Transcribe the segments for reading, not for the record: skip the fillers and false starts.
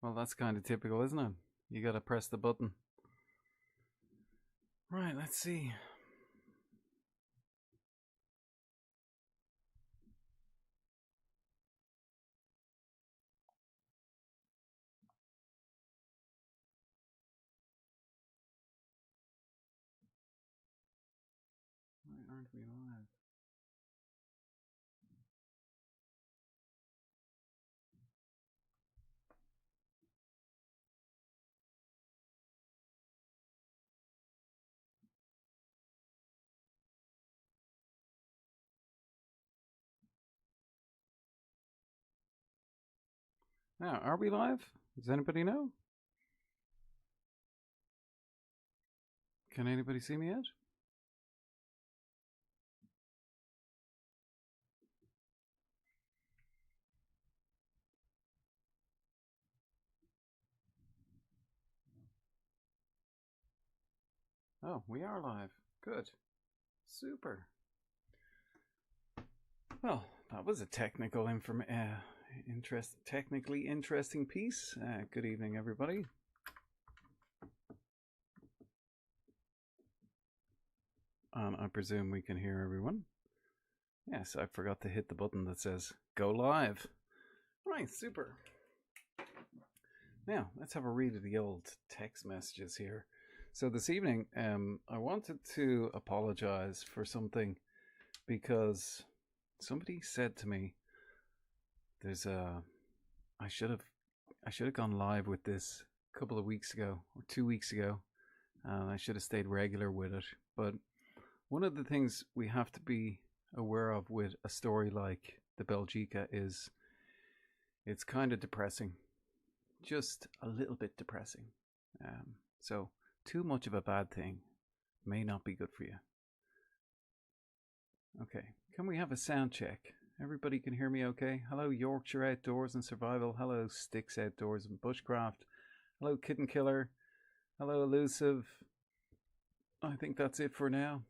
Well, that's kind of typical, isn't it? You gotta press the button. Right, let's see. Why aren't we live? Now, are we live? Does anybody know? Can anybody see me yet? Oh, we are live. Good. Super. Well, that was a technically interesting piece. Good evening, everybody. I presume we can hear everyone. Yes, I forgot to hit the button that says go live. Right, super. Now, let's have a read of the old text messages here. So this evening, I wanted to apologize for something because somebody said to me, I should have gone live with this a couple of weeks ago or 2 weeks ago, and I should have stayed regular with it. But one of the things we have to be aware of with a story like the Belgica is it's kind of depressing, just a little bit depressing. So too much of a bad thing may not be good for you. Okay, can we have a sound check? Everybody can hear me okay? Hello, Yorkshire Outdoors and Survival. Hello, Sticks Outdoors and Bushcraft. Hello, Kitten Killer. Hello, Elusive. I think that's it for now.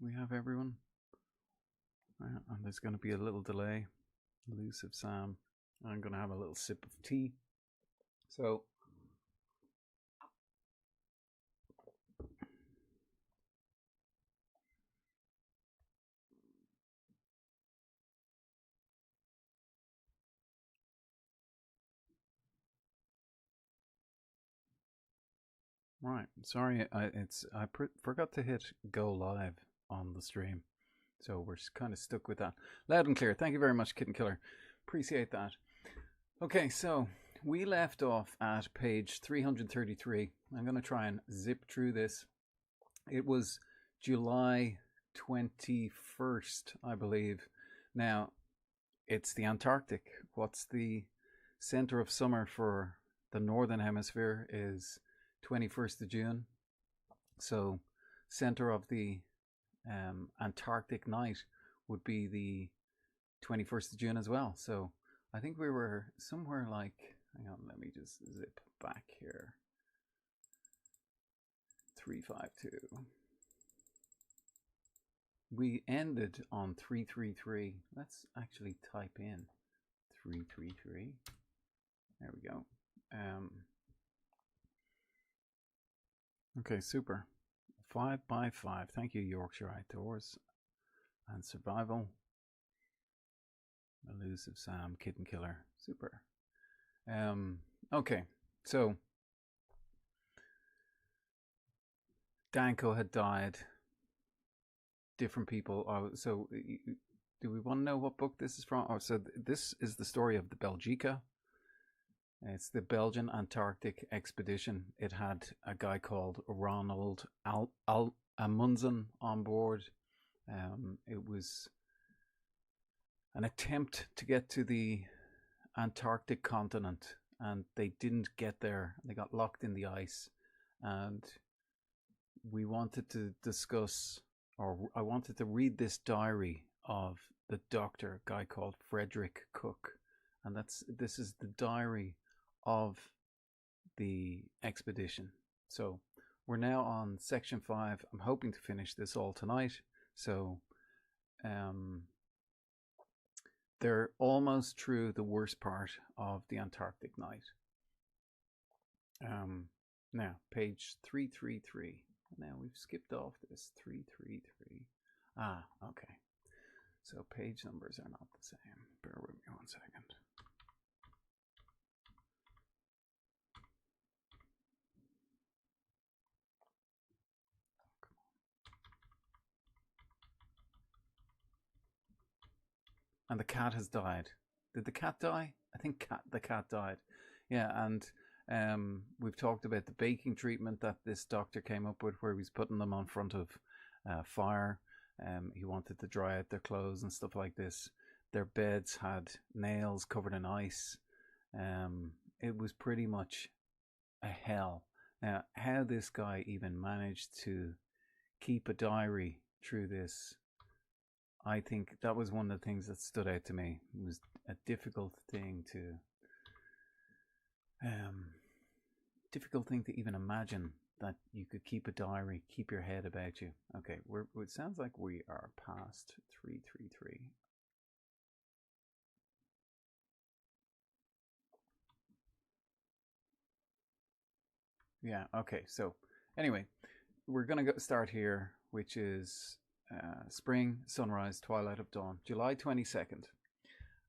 We have everyone. And there's going to be a little delay. Elusive Sam. I'm going to have a little sip of tea. So, right. Sorry, I forgot to hit go live on the stream. So we're kind of stuck with that. Loud and clear. Thank you very much, Kitten Killer. Appreciate that. Okay, so we left off at page 333. I'm going to try and zip through this. It was July 21st, I believe. Now, it's the Antarctic. What's the center of summer for the northern hemisphere is 21st of June. So, center of the Antarctic night would be the 21st of June as well. So, I think we were somewhere like, hang on, let me just zip back here. 352. We ended on 333. Let's actually type in 333. There we go. Okay, super. 5x5. Thank you, Yorkshire Outdoors and Survival. Elusive Sam, Kitten Killer. Super. Okay, so Danko had died. Different people. So, do we want to know what book this is from? Oh, so this is the story of the Belgica. It's the Belgian Antarctic expedition. It had a guy called Ronald Amundsen on board. It was an attempt to get to the Antarctic continent, and they didn't get there. They got locked in the ice, and we wanted to discuss, or I wanted to read this diary of the doctor, a guy called Frederick Cook, and this is the diary of the expedition. So we're now on section 5. I'm hoping to finish this all tonight. So they're almost through the worst part of the Antarctic night. Now, page 333. Now we've skipped off this 333. Ah, okay. So page numbers are not the same. Bear with me 1 second. And the cat has died. Did the cat die? I think the cat died. Yeah, and we've talked about the baking treatment that this doctor came up with, where he's putting them on front of fire. He wanted to dry out their clothes and stuff like this. Their beds had nails covered in ice. It was pretty much a hell. Now, how this guy even managed to keep a diary through this, I think that was one of the things that stood out to me. It was a difficult thing to even imagine, that you could keep a diary, keep your head about you. Okay, it sounds like we are past 333. Yeah, okay, so anyway, we're going to start here, which is spring, sunrise, twilight of dawn, July 22nd.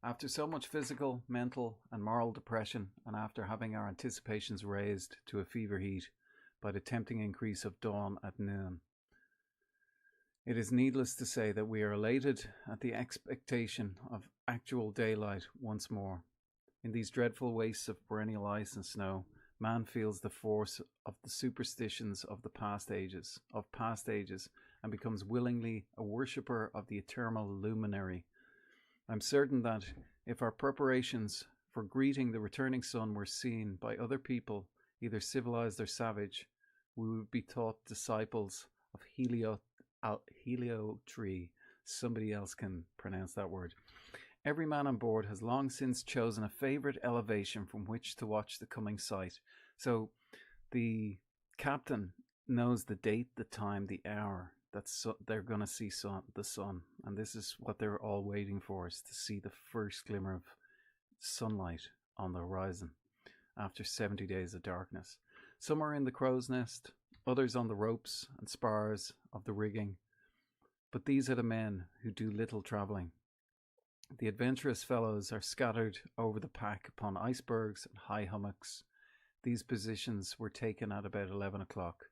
After so much physical, mental, and moral depression, and after having our anticipations raised to a fever heat by the tempting increase of dawn at noon, it is needless to say that we are elated at the expectation of actual daylight once more. In these dreadful wastes of perennial ice and snow, man feels the force of the superstitions of past ages, and becomes willingly a worshipper of the eternal luminary. I'm certain that if our preparations for greeting the returning sun were seen by other people, either civilized or savage, we would be taught disciples of heliotree. Somebody else can pronounce that word. Every man on board has long since chosen a favourite elevation from which to watch the coming sight. So the captain knows the date, the time, the hour that they're going to see the sun. And this is what they're all waiting for, is to see the first glimmer of sunlight on the horizon after 70 days of darkness. Some are in the crow's nest, others on the ropes and spars of the rigging. But these are the men who do little travelling. The adventurous fellows are scattered over the pack upon icebergs and high hummocks. These positions were taken at about 11 o'clock.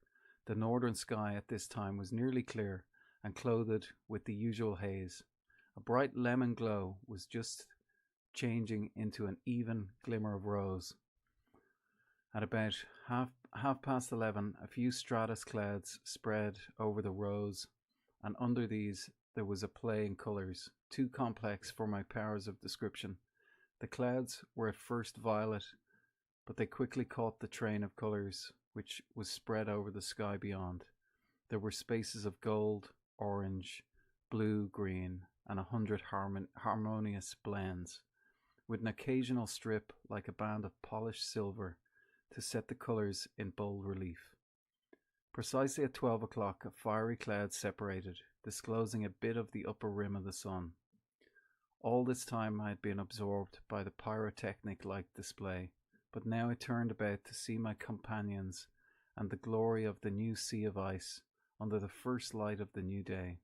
The northern sky at this time was nearly clear and clothed with the usual haze. A bright lemon glow was just changing into an even glimmer of rose. At about half past 11, a few stratus clouds spread over the rose, and under these there was a play in colours, too complex for my powers of description. The clouds were at first violet, but they quickly caught the train of colours which was spread over the sky beyond. There were spaces of gold, orange, blue, green, and 100 harmonious blends, with an occasional strip like a band of polished silver to set the colours in bold relief. Precisely at 12 o'clock, a fiery cloud separated, disclosing a bit of the upper rim of the sun. All this time I had been absorbed by the pyrotechnic-like display, but now I turned about to see my companions and the glory of the new sea of ice under the first light of the new day.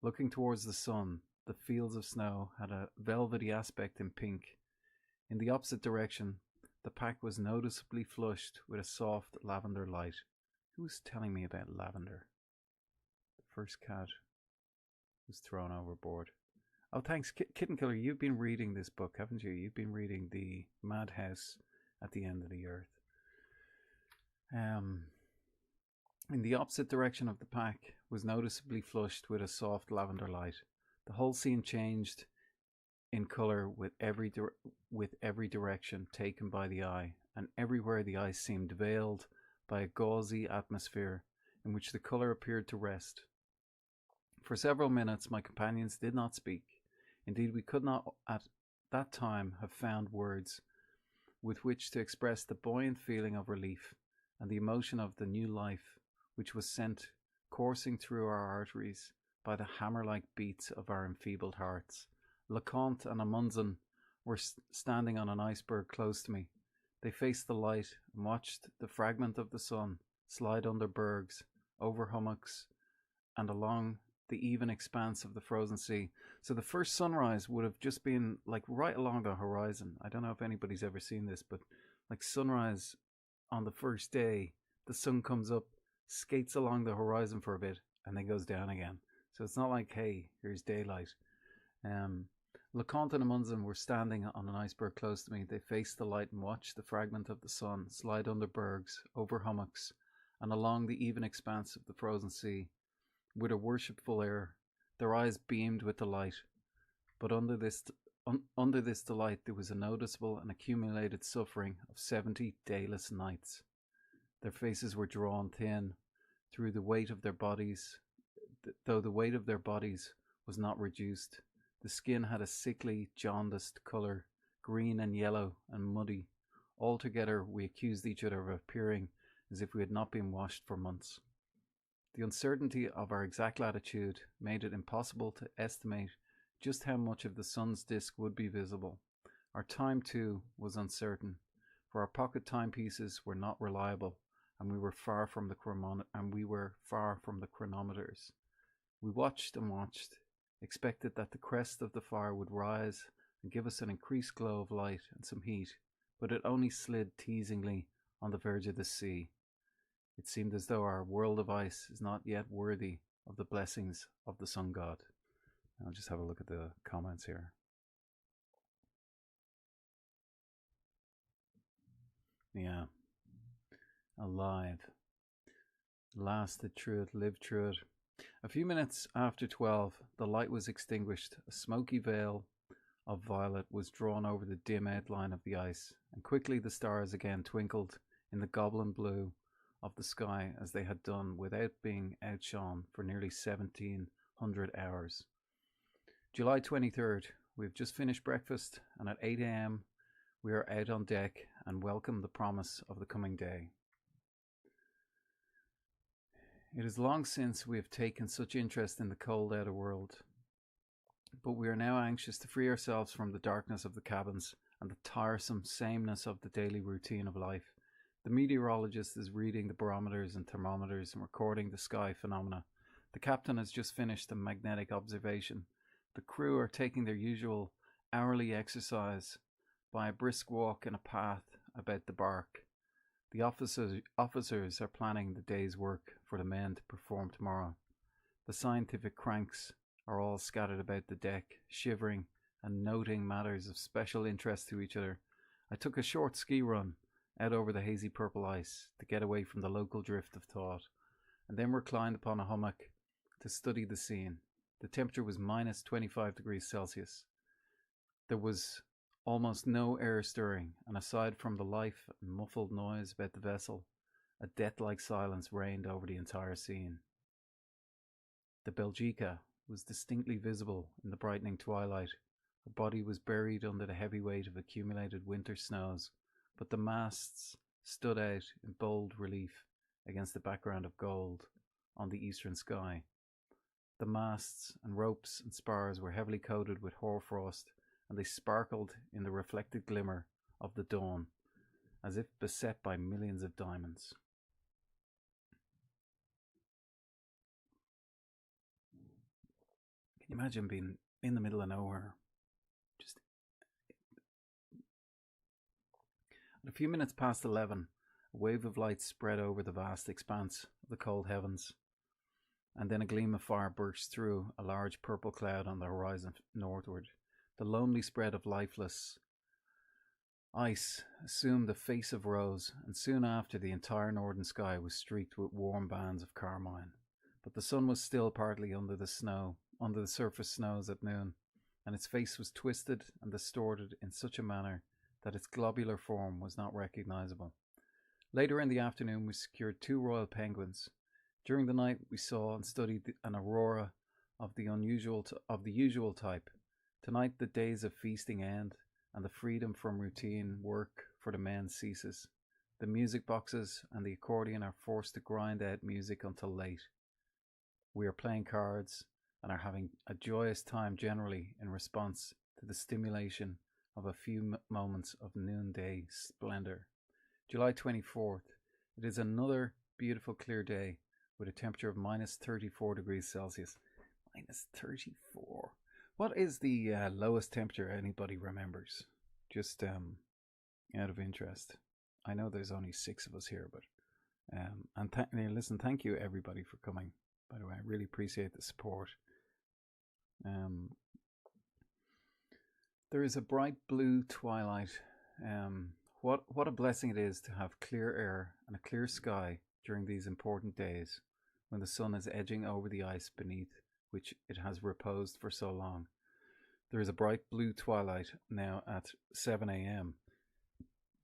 Looking towards the sun, the fields of snow had a velvety aspect in pink. In the opposite direction, the pack was noticeably flushed with a soft lavender light. Who was telling me about lavender? The first cat was thrown overboard. Oh, thanks, Kitten Killer. You've been reading this book, haven't you? You've been reading The Madhouse at the End of the Earth. In the opposite direction of the pack was noticeably flushed with a soft lavender light. The whole scene changed in colour with every direction taken by the eye, and everywhere the eye seemed veiled by a gauzy atmosphere in which the colour appeared to rest. For several minutes my companions did not speak. Indeed, we could not at that time have found words with which to express the buoyant feeling of relief and the emotion of the new life which was sent coursing through our arteries by the hammer-like beats of our enfeebled hearts, LeConte and Amundsen were standing on an iceberg close to me. They faced the light and watched the fragment of the sun slide under bergs, over hummocks, and along the even expanse of the frozen sea. So the first sunrise would have just been like right along the horizon. I don't know if anybody's ever seen this, but like sunrise on the first day, the sun comes up, skates along the horizon for a bit, and then goes down again. So it's not like, hey, here's daylight. LeConte and Amundsen were standing on an iceberg close to me. They faced the light and watched the fragment of the sun slide under bergs, over hummocks, and along the even expanse of the frozen sea. With a worshipful air, their eyes beamed with delight. But under this delight there was a noticeable and accumulated suffering of 70 dayless nights. Their faces were drawn thin through the weight of their bodies, though the weight of their bodies was not reduced. The skin had a sickly, jaundiced colour, green and yellow and muddy. Altogether, we accused each other of appearing as if we had not been washed for months. The uncertainty of our exact latitude made it impossible to estimate just how much of the sun's disk would be visible. Our time, too, was uncertain, for our pocket timepieces were not reliable, and we were far from the chronometers. We watched and watched, expected that the crest of the fire would rise and give us an increased glow of light and some heat, but it only slid teasingly on the verge of the sea. It seemed as though our world of ice is not yet worthy of the blessings of the sun god. I'll just have a look at the comments here. Yeah. Alive. Lasted through it, lived through it. A few minutes after 12, the light was extinguished. A smoky veil of violet was drawn over the dim outline of the ice, and quickly the stars again twinkled in the goblin blue of the sky as they had done without being outshone for nearly 1700 hours. July 23rd. We've just finished breakfast, and at 8 a.m. we are out on deck and welcome the promise of the coming day. It is long since we have taken such interest in the cold outer world, but we are now anxious to free ourselves from the darkness of the cabins and the tiresome sameness of the daily routine of life. The meteorologist is reading the barometers and thermometers and recording the sky phenomena. The captain has just finished a magnetic observation. The crew are taking their usual hourly exercise by a brisk walk in a path about the bark. The officers are planning the day's work for the men to perform tomorrow. The scientific cranks are all scattered about the deck, shivering and noting matters of special interest to each other. I took a short ski run out over the hazy purple ice to get away from the local drift of thought, and then reclined upon a hummock to study the scene. The temperature was minus 25 degrees Celsius. There was almost no air stirring, and aside from the life and muffled noise about the vessel, a death-like silence reigned over the entire scene. The Belgica was distinctly visible in the brightening twilight. Her body was buried under the heavy weight of accumulated winter snows, but the masts stood out in bold relief against the background of gold on the eastern sky. The masts and ropes and spars were heavily coated with hoarfrost, and they sparkled in the reflected glimmer of the dawn, as if beset by millions of diamonds. Can you imagine being in the middle of nowhere? At a few minutes past 11, a wave of light spread over the vast expanse of the cold heavens, and then a gleam of fire burst through a large purple cloud on the horizon northward. The lonely spread of lifeless ice assumed the face of rose, and soon after the entire northern sky was streaked with warm bands of carmine. But the sun was still partly under the surface snows at noon, and its face was twisted and distorted in such a manner that its globular form was not recognizable. Later in the afternoon we secured 2 royal penguins. During the night we saw and studied an aurora of the usual type. Tonight the days of feasting end, and the freedom from routine work for the men ceases. The music boxes and the accordion are forced to grind out music until late. We are playing cards and are having a joyous time generally in response to the stimulation of a few moments of noonday splendor. July 24th. It is another beautiful clear day with a temperature of minus 34 degrees Celsius. Minus 34. What is the lowest temperature anybody remembers? Just out of interest. I know there's only 6 of us here, but listen, thank you everybody for coming. By the way, I really appreciate the support. There is a bright blue twilight. What a blessing it is to have clear air and a clear sky during these important days when the sun is edging over the ice beneath which it has reposed for so long. There is a bright blue twilight now at 7 a.m.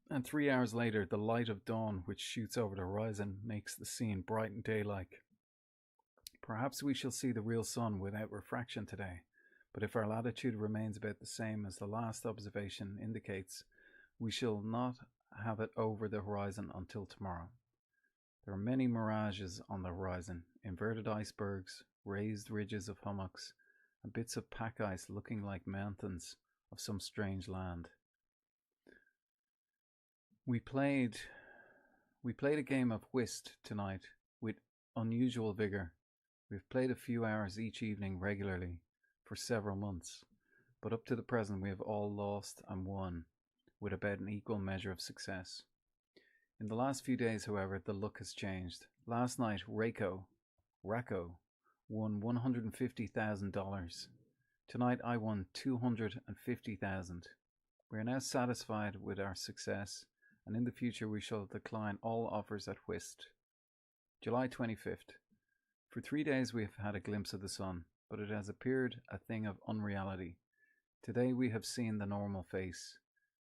And 3 hours later, the light of dawn which shoots over the horizon makes the scene bright and day-like. Perhaps we shall see the real sun without refraction today, but if our latitude remains about the same as the last observation indicates, we shall not have it over the horizon until tomorrow. There are many mirages on the horizon, inverted icebergs, raised ridges of hummocks, and bits of pack ice looking like mountains of some strange land. We played a game of whist tonight with unusual vigor. We've played a few hours each evening regularly for several months, but up to the present we have all lost and won with about an equal measure of success. In the last few days, however, the luck has changed. Last night, Racco won $150,000. Tonight I won $250,000. We are now satisfied with our success, and in the future we shall decline all offers at whist. July 25th. For 3 days we have had a glimpse of the sun, but it has appeared a thing of unreality. Today we have seen the normal face.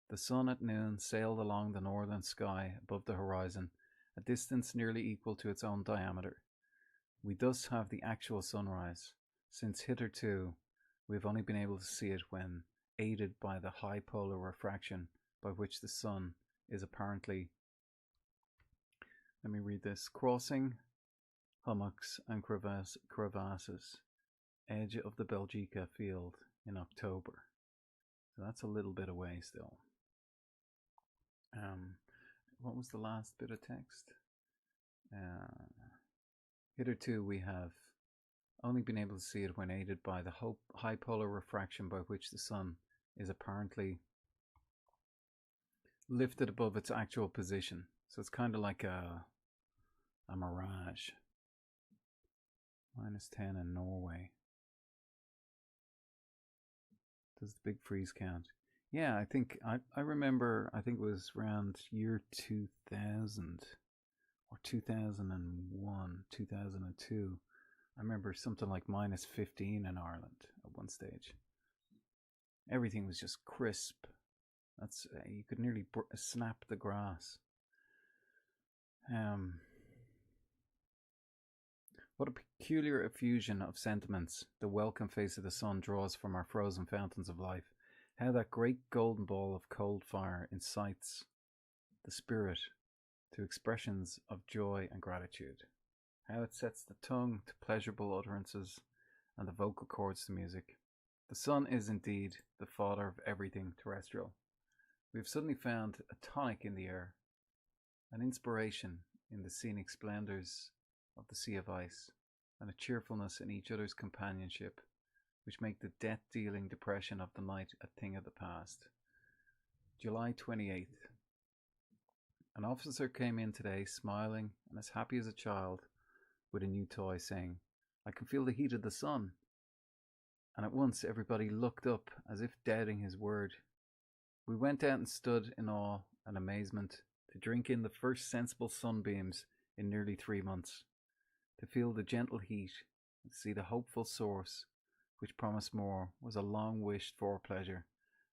The sun at noon sailed along the northern sky above the horizon, a distance nearly equal to its own diameter. We thus have the actual sunrise, since hitherto we have only been able to see it when aided by the high polar refraction by which the sun is apparently, crossing hummocks and crevasses, edge of the Belgica field in October. So that's a little bit away still. What was the last bit of text? Hitherto we have only been able to see it when aided by the high polar refraction by which the sun is apparently lifted above its actual position. So it's kind of like a mirage. -10 in Norway. Does the big freeze count? Yeah, I think I remember, I think it was around year 2000 or 2001, 2002. I remember something like -15 in Ireland at one stage. Everything was just crisp. That's you could nearly snap the grass. What a peculiar effusion of sentiments the welcome face of the sun draws from our frozen fountains of life. How that great golden ball of cold fire incites the spirit to expressions of joy and gratitude. How it sets the tongue to pleasurable utterances and the vocal cords to music. The sun is indeed the father of everything terrestrial. We have suddenly found a tonic in the air, an inspiration in the scenic splendors of the sea of ice, and a cheerfulness in each other's companionship, which make the death-dealing depression of the night a thing of the past. July 28th. An officer came in today, smiling and as happy as a child with a new toy, saying, "I can feel the heat of the sun." And at once everybody looked up as if doubting his word. We went out and stood in awe and amazement to drink in the first sensible sunbeams in nearly 3 months, to feel the gentle heat and see the hopeful source which promised more was a long-wished-for pleasure,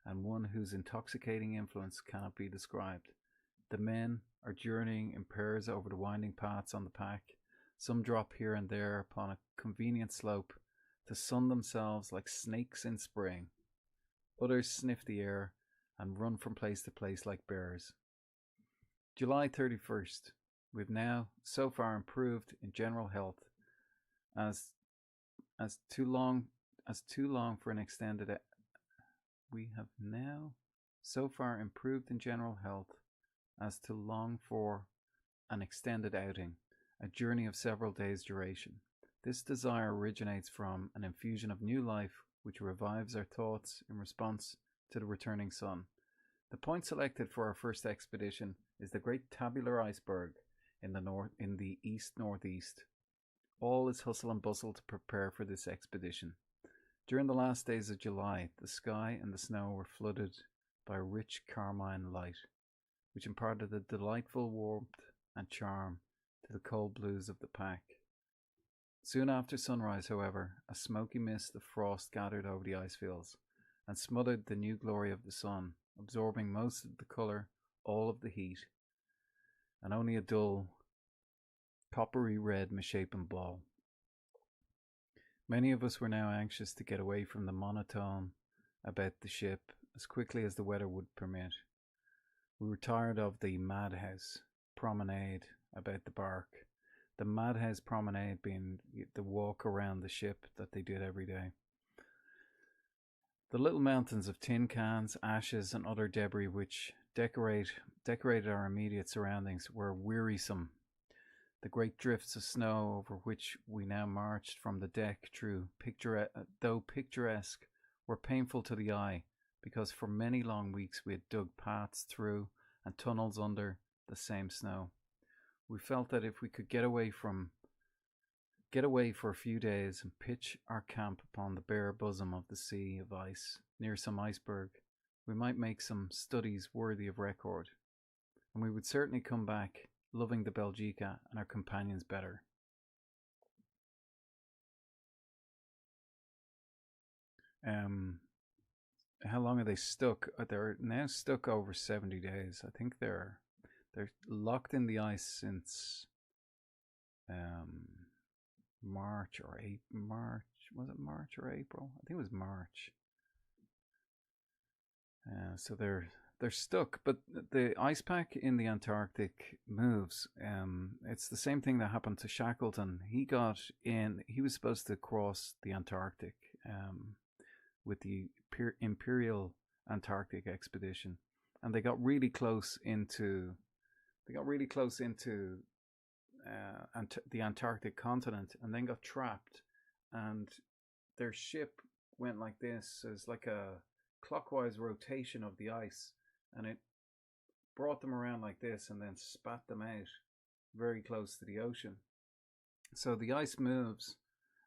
and one whose intoxicating influence cannot be described. The men are journeying in pairs over the winding paths on the pack. Some drop here and there upon a convenient slope to sun themselves like snakes in spring. Others sniff the air and run from place to place like bears. July 31st. We've now so far improved in general health as too long for an extended we have now so far improved in general health as to long for an extended outing, a journey of several days' duration. This desire originates from an infusion of new life which revives our thoughts in response to the returning sun. The point selected for our first expedition is the great tabular iceberg in the east northeast. All is hustle and bustle to prepare for this expedition. During the last days of July, the sky and the snow were flooded by a rich carmine light, which imparted a delightful warmth and charm to the cold blues of the pack. Soon after sunrise, however, a smoky mist of frost gathered over the ice fields and smothered the new glory of the sun, absorbing most of the colour, all of the heat, and only a dull, coppery red misshapen ball. Many of us were now anxious to get away from the monotone about the ship as quickly as the weather would permit. We were tired of the madhouse promenade about the bark. The madhouse promenade being the walk around the ship that they did every day. The little mountains of tin cans, ashes, and other debris which decorated our immediate surroundings were wearisome. The great drifts of snow over which we now marched from the deck though picturesque, were painful to the eye, because for many long weeks we had dug paths through and tunnels under the same snow. We felt that if we could get away for a few days and pitch our camp upon the bare bosom of the sea of ice near some iceberg, we might make some studies worthy of record, and we would certainly come back loving the Belgica and our companions better. How long are they stuck? They're now stuck over 70 days. I think they're locked in the ice since March or April. Was it March or April? I think it was March. So they're stuck, but the ice pack in the Antarctic moves. It's the same thing that happened to Shackleton. He was supposed to cross the Antarctic with the Imperial Antarctic expedition, and they got really close into the Antarctic continent, and then got trapped, and their ship went like this. So it's like a clockwise rotation of the ice, and it brought them around like this and then spat them out very close to the ocean. So the ice moves,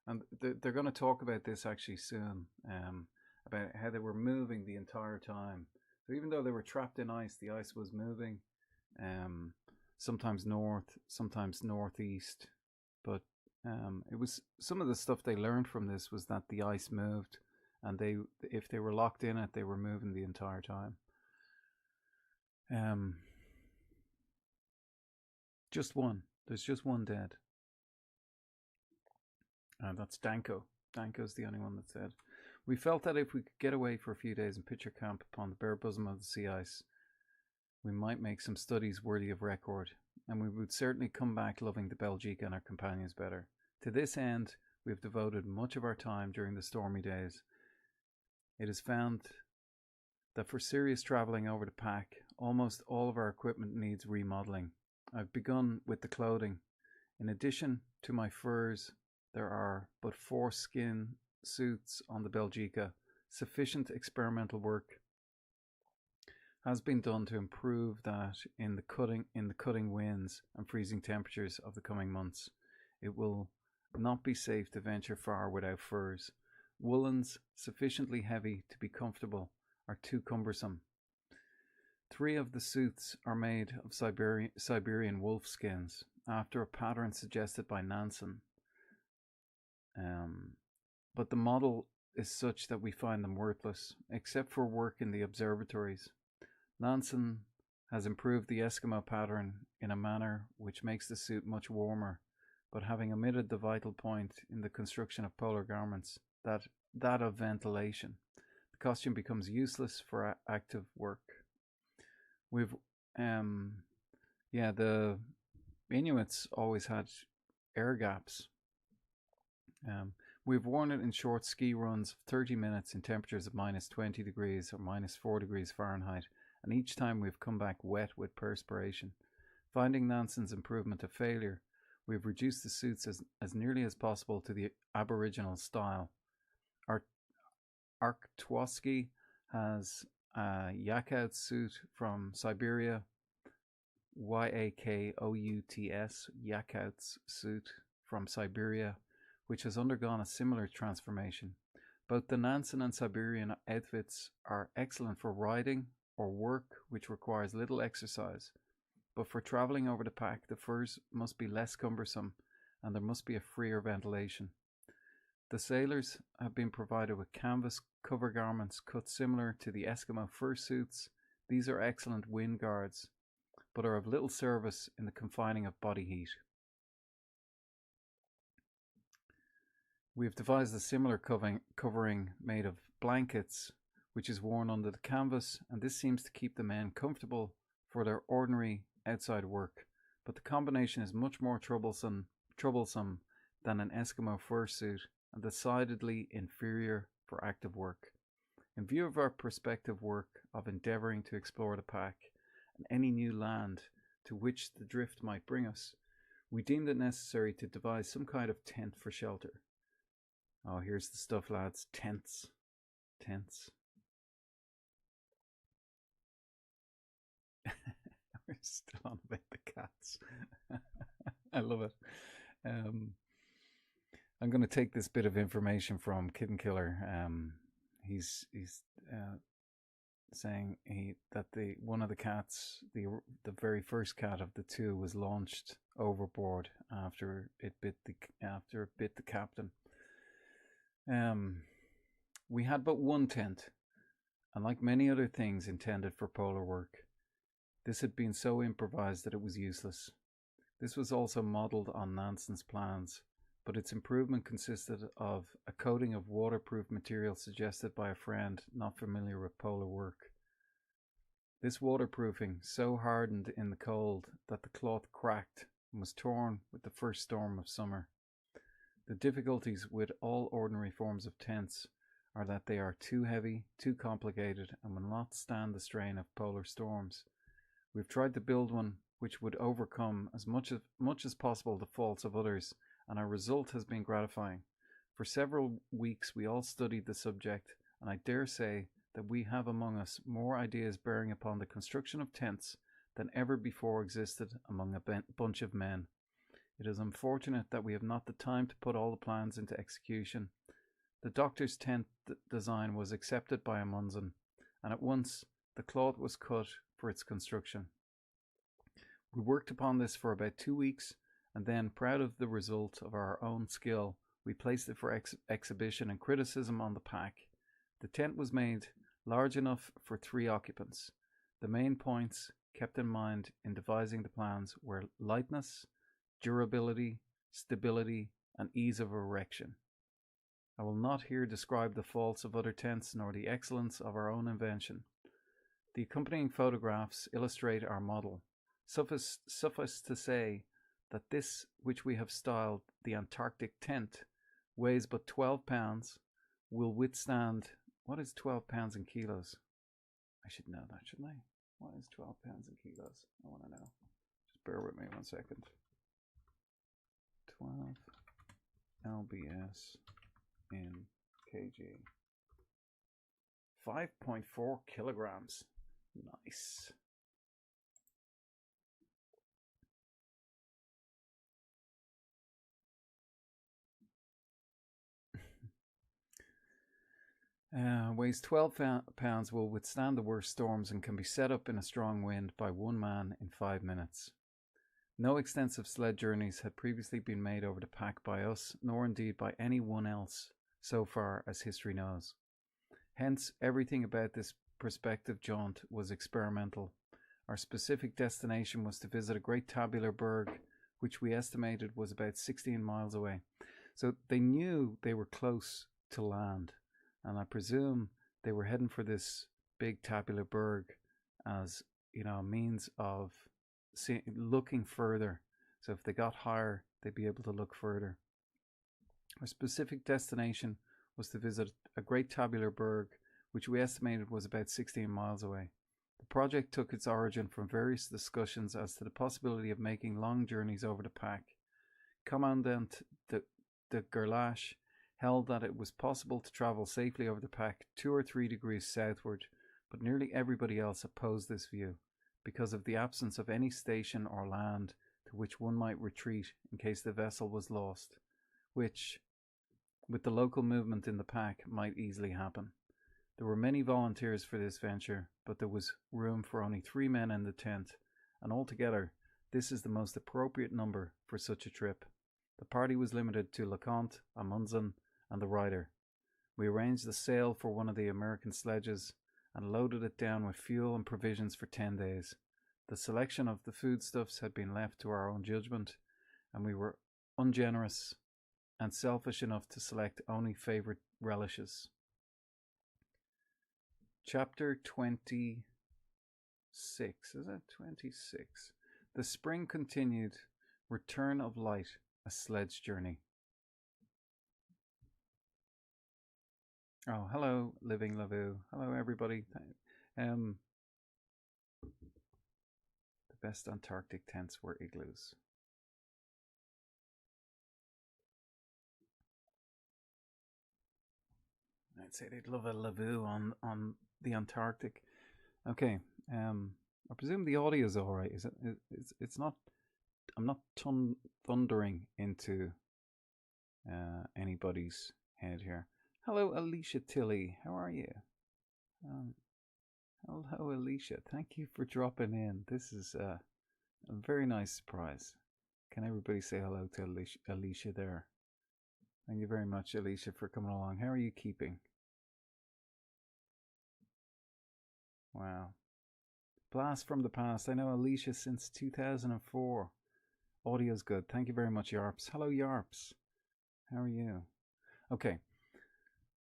and they're going to talk about this actually soon, about how they were moving the entire time. So even though they were trapped in ice, the ice was moving, sometimes north, sometimes northeast. But it was some of the stuff they learned from this was that the ice moved, and if they were locked in it, they were moving the entire time. There's just one dead. And that's Danko. Danko's the only one that said. We felt that if we could get away for a few days and pitch our camp upon the bare bosom of the sea ice, we might make some studies worthy of record, and we would certainly come back loving the Belgica and our companions better. To this end, we have devoted much of our time during the stormy days. It is found that for serious travelling over the pack, almost all of our equipment needs remodelling. I've begun with the clothing. In addition to my furs, there are but 4 skin suits on the Belgica. Sufficient experimental work has been done to improve that in the cutting winds and freezing temperatures of the coming months. It will not be safe to venture far without furs. Woolens sufficiently heavy to be comfortable are too cumbersome. 3 of the suits are made of Siberian wolf skins, after a pattern suggested by Nansen. But the model is such that we find them worthless, except for work in the observatories. Nansen has improved the Eskimo pattern in a manner which makes the suit much warmer, but having omitted the vital point in the construction of polar garments, that of ventilation, the costume becomes useless for active work. The Inuits always had air gaps. We've worn it in short ski runs of 30 minutes in temperatures of minus 20 degrees or minus 4 degrees Fahrenheit, and each time we've come back wet with perspiration. Finding Nansen's improvement a failure, we've reduced the suits as nearly as possible to the Aboriginal style. Our Arktwoski has a Yakout suit from Siberia, Yakouts, Yakout's suit from Siberia, which has undergone a similar transformation. Both the Nansen and Siberian outfits are excellent for riding or work which requires little exercise, but for travelling over the pack the furs must be less cumbersome and there must be a freer ventilation. The sailors have been provided with canvas cover garments cut similar to the Eskimo fursuits. These are excellent wind guards, but are of little service in the confining of body heat. We have devised a similar covering made of blankets, which is worn under the canvas, and this seems to keep the men comfortable for their ordinary outside work, but the combination is much more troublesome than an Eskimo fursuit and decidedly inferior for active work. In view of our prospective work of endeavouring to explore the pack and any new land to which the drift might bring us, we deemed it necessary to devise some kind of tent for shelter. Oh, here's the stuff, lads. Tents. We're still on about the cats. I love it. I'm going to take this bit of information from Kitten Killer. He's saying that one of the cats, the very first cat of the two, was launched overboard after it bit the captain. We had but one tent, and like many other things intended for polar work, this had been so improvised that it was useless. This was also modelled on Nansen's plans, but its improvement consisted of a coating of waterproof material suggested by a friend not familiar with polar work. This waterproofing so hardened in the cold that the cloth cracked and was torn with the first storm of summer. The difficulties with all ordinary forms of tents are that they are too heavy, too complicated, and will not stand the strain of polar storms. We've tried to build one which would overcome as much as possible the faults of others, and our result has been gratifying. For several weeks we all studied the subject, and I dare say that we have among us more ideas bearing upon the construction of tents than ever before existed among a bunch of men. It is unfortunate that we have not the time to put all the plans into execution. The doctor's tent design was accepted by Amundsen, and at once the cloth was cut for its construction. We worked upon this for about 2 weeks, and then, proud of the result of our own skill, we placed it for exhibition and criticism on the pack. The tent was made large enough for 3 occupants. The main points kept in mind in devising the plans were lightness, durability, stability, and ease of erection. I will not here describe the faults of other tents nor the excellence of our own invention. The accompanying photographs illustrate our model. Suffice to say that this, which we have styled the Antarctic tent, weighs but 12 pounds, will withstand... What is 12 pounds in kilos? I should know that, shouldn't I? What is 12 pounds in kilos? I want to know. Just bear with me 1 second. 12 lbs in kg. 5.4 kilograms. Nice. Weighs 12 pounds, will withstand the worst storms and can be set up in a strong wind by one man in 5 minutes. No extensive sled journeys had previously been made over the pack by us, nor indeed by anyone else, so far as history knows. Hence, everything about this prospective jaunt was experimental. Our specific destination was to visit a great tabular berg, which we estimated was about 16 miles away. So they knew they were close to land, and I presume they were heading for this big tabular berg as, a means of looking further. So if they got higher, they'd be able to look further. Our specific destination was to visit a great tabular berg, which we estimated was about 16 miles away. The project took its origin from various discussions as to the possibility of making long journeys over the pack. Commandant de Gerlache held that it was possible to travel safely over the pack 2 or 3 degrees southward, but nearly everybody else opposed this view because of the absence of any station or land to which one might retreat in case the vessel was lost, which, with the local movement in the pack, might easily happen. There were many volunteers for this venture, but there was room for only 3 men in the tent, and altogether, this is the most appropriate number for such a trip. The party was limited to LeConte, Amundsen, and the rider. We arranged the sail for one of the American sledges and loaded it down with fuel and provisions for 10 days. The selection of the foodstuffs had been left to our own judgment, and we were ungenerous and selfish enough to select only favourite relishes. Chapter 26. Is that 26? The Spring Continued. Return of Light. A Sledge Journey. Oh, hello, Living Lavu. Hello, everybody. The best Antarctic tents were igloos. I'd say they'd love a Lavu on the Antarctic. Okay. I presume the audio is all right. Is it? It's not. I'm not thundering into anybody's head here. Hello, Alicia Tilley. How are you? Hello, Alicia. Thank you for dropping in. This is a very nice surprise. Can everybody say hello to Alicia there? Thank you very much, Alicia, for coming along. How are you keeping? Wow. Blast from the past. I know Alicia since 2004. Audio's good. Thank you very much, Yarps. Hello, Yarps. How are you? Okay.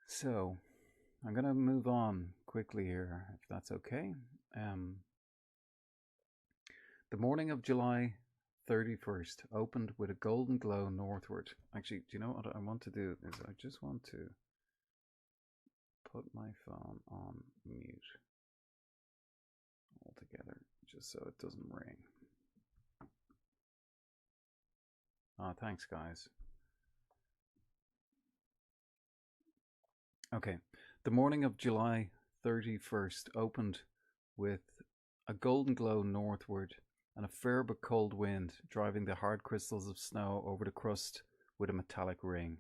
So, I'm going to move on quickly here, if that's okay. The morning of July 31st opened with a golden glow northward. Actually, do you know what I want to do? Is I just want to put my phone on mute altogether, just so it doesn't ring. Oh, thanks, guys. Okay, the morning of July 31st opened with a golden glow northward and a fair but cold wind driving the hard crystals of snow over the crust with a metallic ring.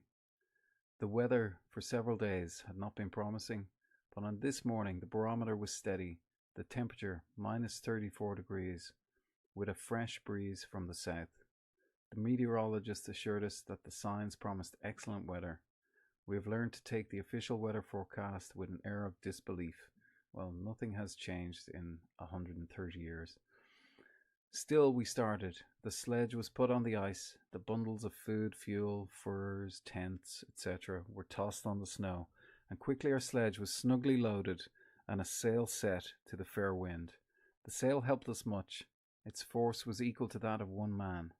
The weather for several days had not been promising, but on this morning the barometer was steady, the temperature minus 34 degrees, with a fresh breeze from the south. The meteorologist assured us that the signs promised excellent weather. We have learned to take the official weather forecast with an air of disbelief. Well, nothing has changed in 130 years. Still, we started. The sledge was put on the ice. The bundles of food, fuel, furs, tents, etc. were tossed on the snow, and quickly our sledge was snugly loaded and a sail set to the fair wind. The sail helped us much. Its force was equal to that of one man.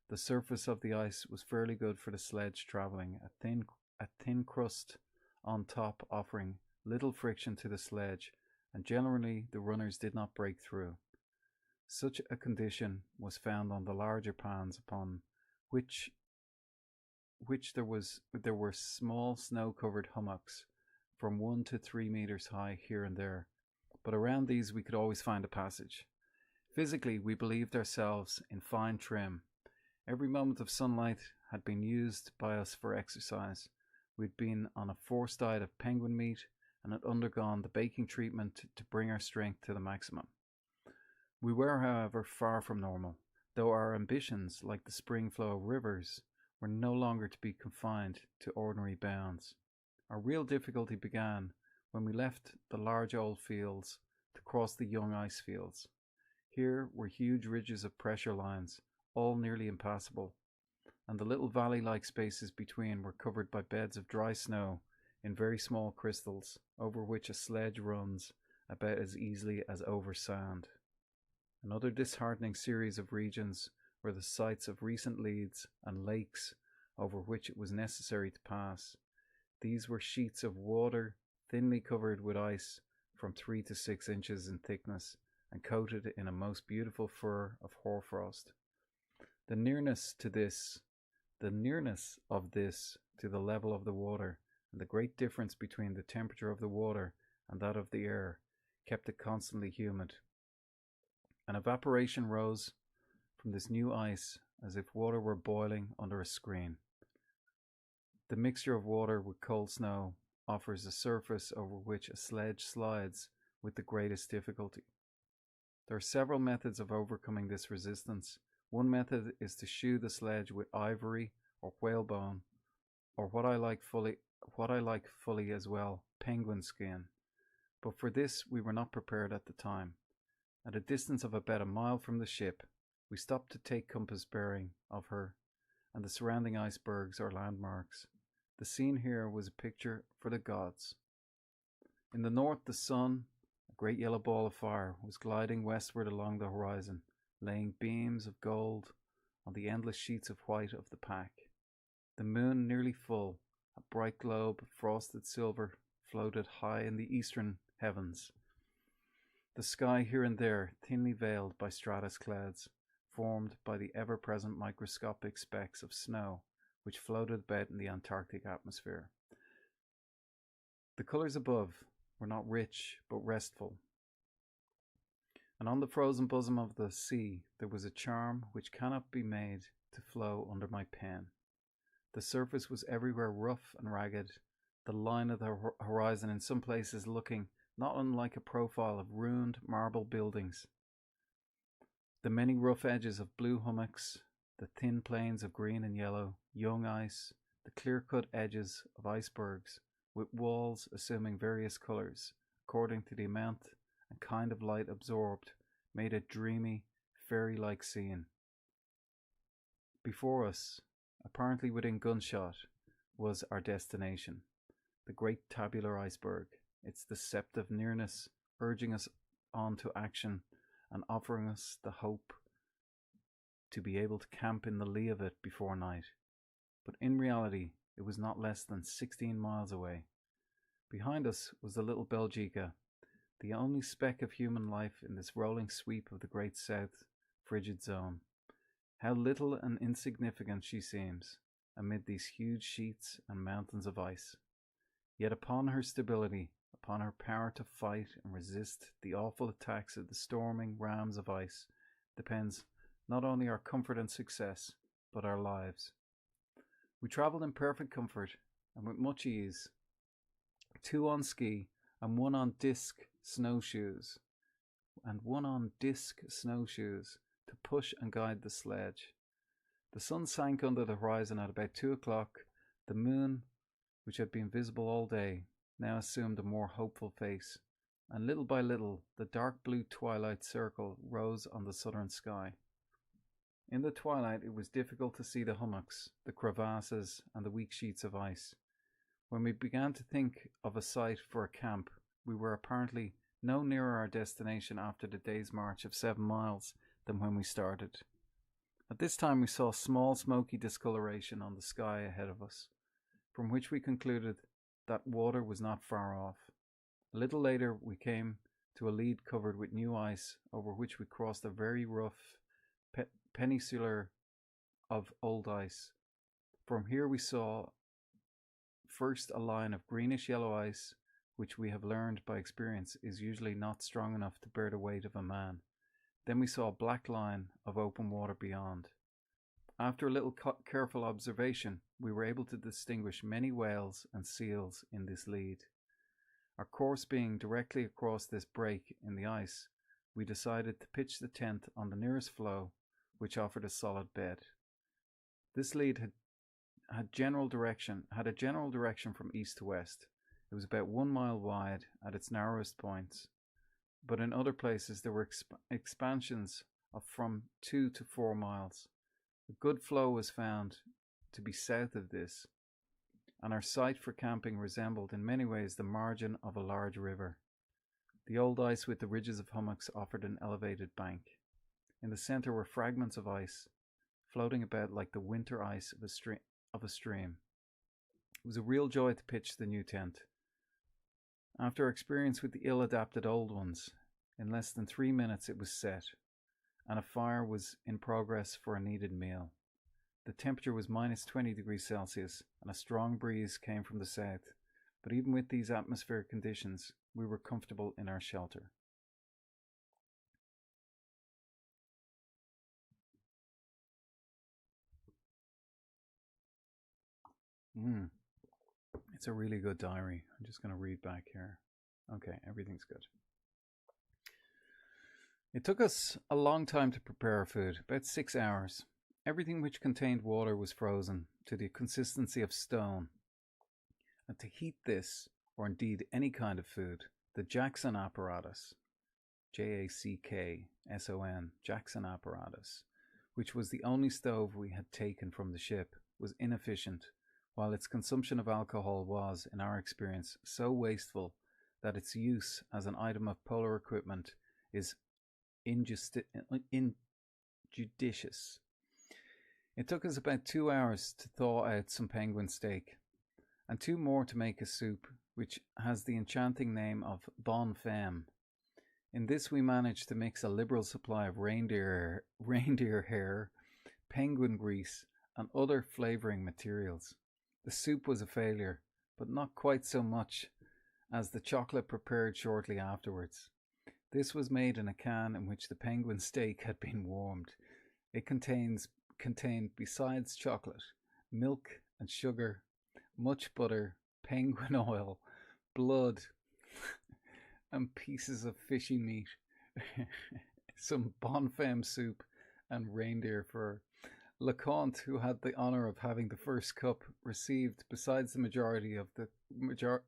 The surface of the ice was fairly good for the sledge travelling, a thin crust on top offering little friction to the sledge, and generally the runners did not break through. Such a condition was found on the larger pans upon which there were small snow-covered hummocks from 1 to 3 meters high here and there, but around these we could always find a passage. Physically, we believed ourselves in fine trim. Every moment of sunlight had been used by us for exercise. We'd been on a forced diet of penguin meat and had undergone the baking treatment to bring our strength to the maximum. We were, however, far from normal, though our ambitions, like the spring flow of rivers, were no longer to be confined to ordinary bounds. Our real difficulty began when we left the large old fields to cross the young ice fields. Here were huge ridges of pressure lines, all nearly impassable, and the little valley-like spaces between were covered by beds of dry snow in very small crystals, over which a sledge runs about as easily as over sand. Another disheartening series of regions were the sites of recent leads and lakes over which it was necessary to pass. These were sheets of water thinly covered with ice from 3 to 6 inches in thickness and coated in a most beautiful fur of hoarfrost. The nearness of this to the level of the water, and the great difference between the temperature of the water and that of the air, kept it constantly humid. An evaporation rose from this new ice as if water were boiling under a screen. The mixture of water with cold snow offers a surface over which a sledge slides with the greatest difficulty. There are several methods of overcoming this resistance. One method is to shoe the sledge with ivory or whalebone, or what I like fully as well, penguin skin. But for this we were not prepared at the time. At a distance of about a mile from the ship, we stopped to take compass bearing of her and the surrounding icebergs or landmarks. The scene here was a picture for the gods. In the north, the sun, a great yellow ball of fire, was gliding westward along the horizon, laying beams of gold on the endless sheets of white of the pack. The moon, nearly full, a bright globe of frosted silver, floated high in the eastern heavens. The sky here and there thinly veiled by stratus clouds, formed by the ever-present microscopic specks of snow which floated about in the Antarctic atmosphere. The colours above were not rich but restful, and on the frozen bosom of the sea there was a charm which cannot be made to flow under my pen. The surface was everywhere rough and ragged, the line of the horizon in some places looking not unlike a profile of ruined marble buildings. The many rough edges of blue hummocks, the thin plains of green and yellow, young ice, the clear-cut edges of icebergs, with walls assuming various colours, according to the amount and kind of light absorbed, made a dreamy, fairy-like scene. Before us, apparently within gunshot, was our destination, the great tabular iceberg, its deceptive nearness urging us on to action and offering us the hope to be able to camp in the lee of it before night. But in reality, it was not less than 16 miles away. Behind us was the little Belgica, the only speck of human life in this rolling sweep of the great south frigid zone. How little and insignificant she seems amid these huge sheets and mountains of ice. Yet upon her stability, upon her power to fight and resist the awful attacks of the storming rams of ice, depends not only our comfort and success, but our lives. We travelled in perfect comfort and with much ease, 2 on ski and 1 on disc snowshoes, to push and guide the sledge. The sun sank under the horizon at about 2 o'clock. The moon, which had been visible all day, now assumed a more hopeful face, and little by little the dark blue twilight circle rose on the southern sky. In the twilight it was difficult to see the hummocks, the crevasses, and the weak sheets of ice. When we began to think of a site for a camp, we were apparently no nearer our destination after the day's march of 7 miles than when we started. At this time we saw small smoky discoloration on the sky ahead of us, from which we concluded that water was not far off. A little later we came to a lead covered with new ice, over which we crossed a very rough peninsula of old ice. From here we saw first a line of greenish yellow ice, which we have learned by experience is usually not strong enough to bear the weight of a man. Then we saw a black line of open water beyond. After a little careful observation, we were able to distinguish many whales and seals in this lead. Our course being directly across this break in the ice, we decided to pitch the tent on the nearest floe, which offered a solid bed. This lead had a general direction from east to west. It was about 1 mile wide at its narrowest points, but in other places there were expansions of from 2 to 4 miles. A good floe was found to be south of this, and our site for camping resembled in many ways the margin of a large river. The old ice with the ridges of hummocks offered an elevated bank. In the centre were fragments of ice, floating about like the winter ice of a stream. It was a real joy to pitch the new tent. After our experience with the ill-adapted old ones, in less than 3 minutes it was set, and a fire was in progress for a needed meal. The temperature was minus 20 degrees Celsius, and a strong breeze came from the south, but even with these atmospheric conditions, we were comfortable in our shelter. It's a really good diary. I'm just going to read back here. Okay, everything's good. It took us a long time to prepare our food, about 6 hours. Everything which contained water was frozen to the consistency of stone. And to heat this, or indeed any kind of food, the Jackson apparatus, Jackson, Jackson apparatus, which was the only stove we had taken from the ship, was inefficient, while its consumption of alcohol was, in our experience, so wasteful that its use as an item of polar equipment is injudicious. It took us about 2 hours to thaw out some penguin steak, and 2 more to make a soup, which has the enchanting name of bonne femme. In this we managed to mix a liberal supply of reindeer hair, penguin grease, and other flavouring materials. The soup was a failure, but not quite so much as the chocolate prepared shortly afterwards. This was made in a can in which the penguin steak had been warmed. It contained, besides chocolate, milk and sugar, much butter, penguin oil, blood, and pieces of fishy meat, some bonne femme soup, and reindeer fur. LeConte, who had the honour of having the first cup, received, besides the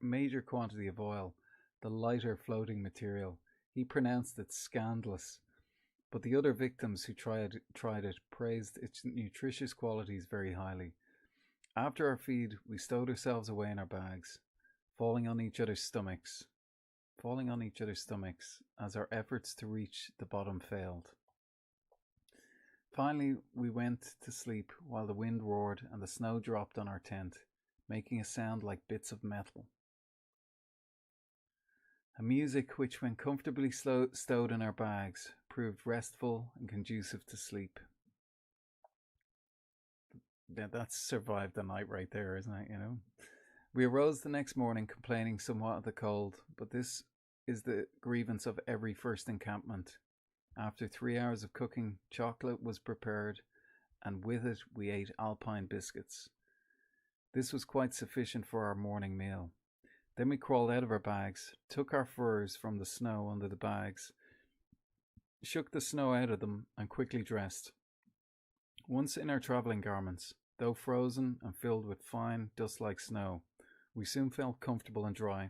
major quantity of oil, the lighter floating material. He pronounced it scandalous, but the other victims who tried it praised its nutritious qualities very highly. After our feed, we stowed ourselves away in our bags, falling on each other's stomachs as our efforts to reach the bottom failed. Finally, we went to sleep while the wind roared and the snow dropped on our tent, making a sound like bits of metal. A music which, when comfortably stowed in our bags, proved restful and conducive to sleep. That's survived the night right there, isn't it, We arose the next morning complaining somewhat of the cold, but this is the grievance of every first encampment. After 3 hours of cooking, chocolate was prepared, and with it we ate Alpine biscuits. This was quite sufficient for our morning meal. Then we crawled out of our bags, took our furs from the snow under the bags, shook the snow out of them, and quickly dressed. Once in our travelling garments, though frozen and filled with fine, dust-like snow, we soon felt comfortable and dry.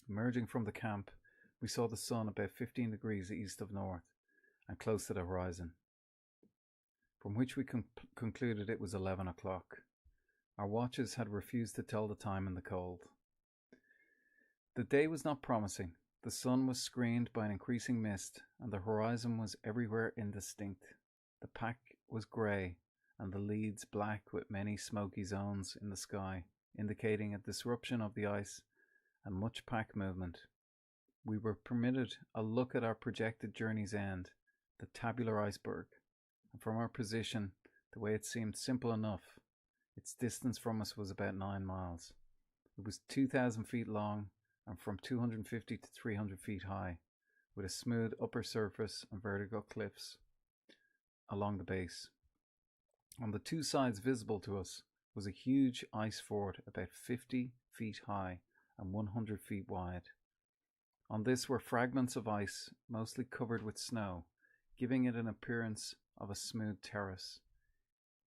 Emerging from the camp, we saw the sun about 15 degrees east of north and close to the horizon, from which we concluded it was 11 o'clock. Our watches had refused to tell the time in the cold. The day was not promising. The sun was screened by an increasing mist, and the horizon was everywhere indistinct. The pack was grey, and the leads black with many smoky zones in the sky, indicating a disruption of the ice and much pack movement. We were permitted a look at our projected journey's end, the tabular iceberg, and from our position, the way it seemed simple enough, its distance from us was about 9 miles. It was 2,000 feet long and from 250 to 300 feet high, with a smooth upper surface and vertical cliffs along the base. On the 2 sides visible to us was a huge ice fort about 50 feet high and 100 feet wide. On this were fragments of ice, mostly covered with snow, giving it an appearance of a smooth terrace.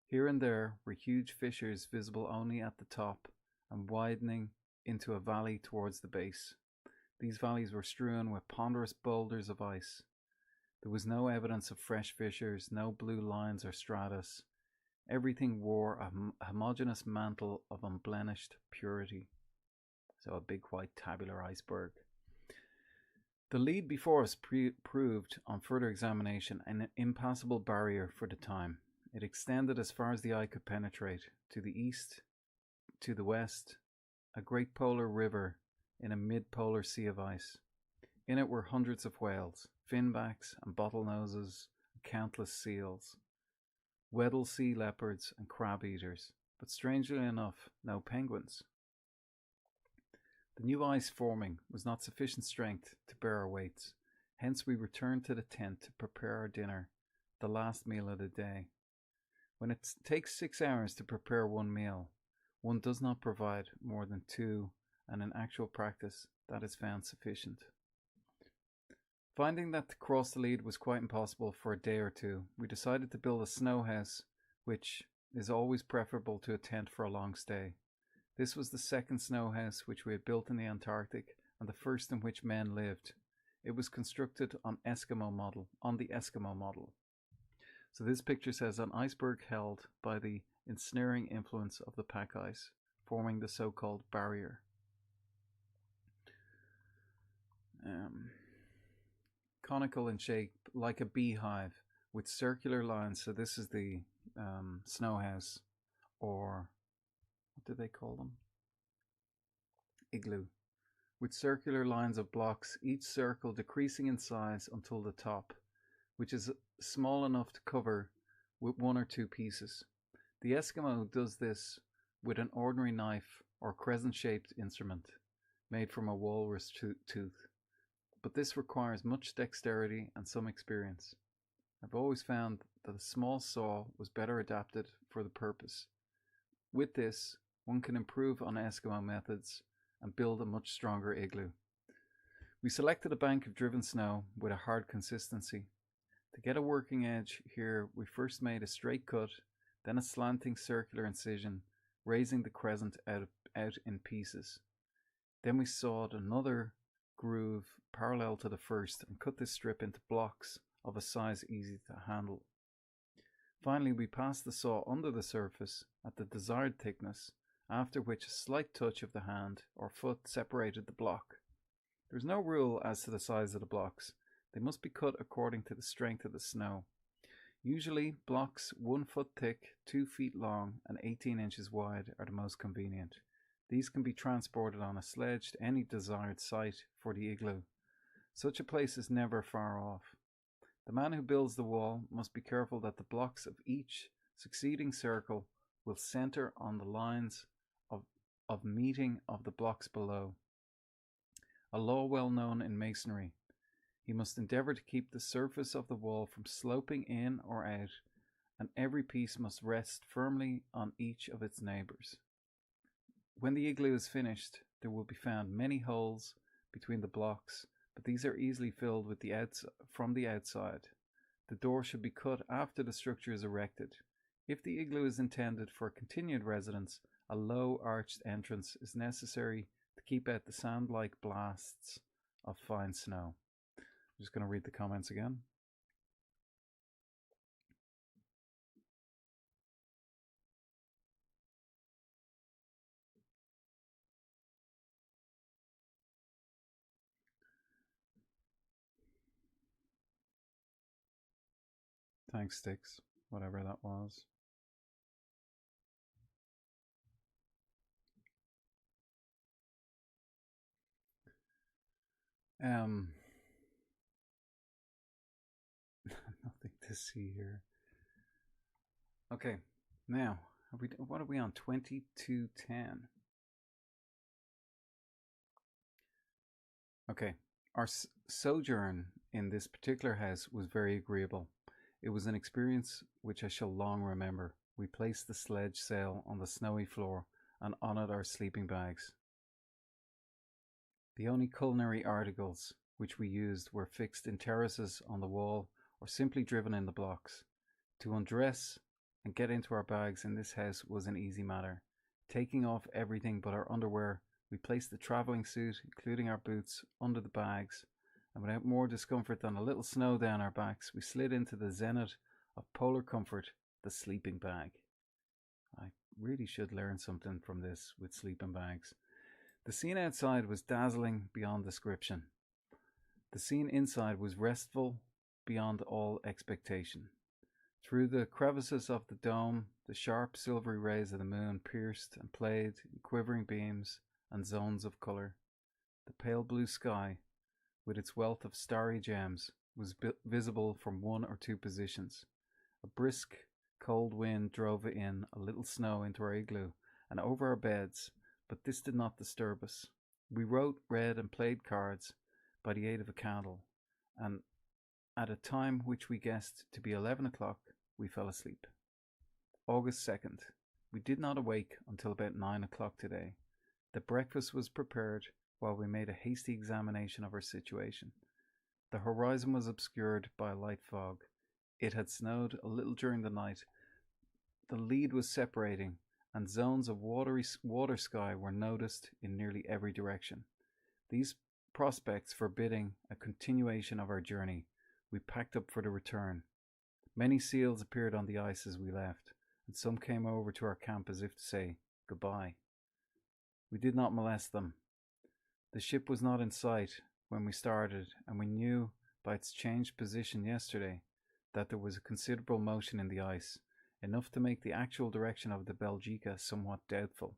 Here and there were huge fissures visible only at the top and widening into a valley towards the base. These valleys were strewn with ponderous boulders of ice. There was no evidence of fresh fissures, no blue lines or stratus. Everything wore a homogeneous mantle of unblemished purity. So a big white tabular iceberg. The lead before us proved, on further examination, an impassable barrier for the time. It extended as far as the eye could penetrate, to the east, to the west, a great polar river in a mid-polar sea of ice. In it were hundreds of whales, finbacks and bottlenoses, and countless seals, Weddell sea leopards and crab-eaters, but strangely enough, no penguins. The new ice forming was not sufficient strength to bear our weights, hence we returned to the tent to prepare our dinner, the last meal of the day. When it takes 6 hours to prepare one meal, one does not provide more than 2, and in actual practice that is found sufficient. Finding that to cross the lead was quite impossible for a day or two, we decided to build a snow house, which is always preferable to a tent for a long stay. This was the second snow house which we had built in the Antarctic, and the first in which men lived. It was constructed on the Eskimo model. So this picture says an iceberg held by the ensnaring influence of the pack ice, forming the so-called barrier. Conical in shape, like a beehive, with circular lines. So this is the snow house, or what do they call them? Igloo. With circular lines of blocks, each circle decreasing in size until the top, which is small enough to cover with 1 or 2 pieces. The Eskimo does this with an ordinary knife or crescent-shaped instrument made from a walrus tooth, but this requires much dexterity and some experience. I've always found that a small saw was better adapted for the purpose. With this, one can improve on Eskimo methods and build a much stronger igloo. We selected a bank of driven snow with a hard consistency. To get a working edge here, we first made a straight cut, then a slanting circular incision, raising the crescent out in pieces. Then we sawed another groove parallel to the first and cut this strip into blocks of a size easy to handle. Finally, we passed the saw under the surface at the desired thickness, after which a slight touch of the hand or foot separated the block. There is no rule as to the size of the blocks. They must be cut according to the strength of the snow. Usually, blocks 1 foot thick, 2 feet long, and 18 inches wide are the most convenient. These can be transported on a sledge to any desired site for the igloo. Such a place is never far off. The man who builds the wall must be careful that the blocks of each succeeding circle will center on the lines of meeting of the blocks below. A law well known in masonry. He must endeavor to keep the surface of the wall from sloping in or out, and every piece must rest firmly on each of its neighbors. When the igloo is finished, there will be found many holes between the blocks, but these are easily filled with from the outside. The door should be cut after the structure is erected. If the igloo is intended for continued residence, a low arched entrance is necessary to keep out the sound-like blasts of fine snow. I'm just going to read the comments again. Thanks, Sticks, whatever that was. Nothing to see here. Okay, now, what are we on? 2210. Okay, our sojourn in this particular house was very agreeable. It was an experience which I shall long remember. We placed the sledge sail on the snowy floor and on it our sleeping bags. The only culinary articles which we used were fixed in terraces on the wall or simply driven in the blocks. To undress and get into our bags in this house was an easy matter. Taking off everything but our underwear, we placed the travelling suit, including our boots, under the bags, and without more discomfort than a little snow down our backs, we slid into the zenith of polar comfort, the sleeping bag. I really should learn something from this with sleeping bags. The scene outside was dazzling beyond description. The scene inside was restful beyond all expectation. Through the crevices of the dome, the sharp silvery rays of the moon pierced and played in quivering beams and zones of colour. The pale blue sky, with its wealth of starry gems, was visible from one or two positions. A brisk, cold wind drove in a little snow into our igloo and over our beds, but this did not disturb us. We wrote, read, and played cards by the aid of a candle, and at a time which we guessed to be 11 o'clock, we fell asleep. August 2nd. We did not awake until about 9 o'clock today. The breakfast was prepared while we made a hasty examination of our situation. The horizon was obscured by a light fog. It had snowed a little during the night. The lead was separating, and zones of water sky were noticed in nearly every direction. These prospects forbidding a continuation of our journey, we packed up for the return. Many seals appeared on the ice as we left, and some came over to our camp as if to say goodbye. We did not molest them. The ship was not in sight when we started, and we knew by its changed position yesterday that there was a considerable motion in the ice, enough to make the actual direction of the Belgica somewhat doubtful.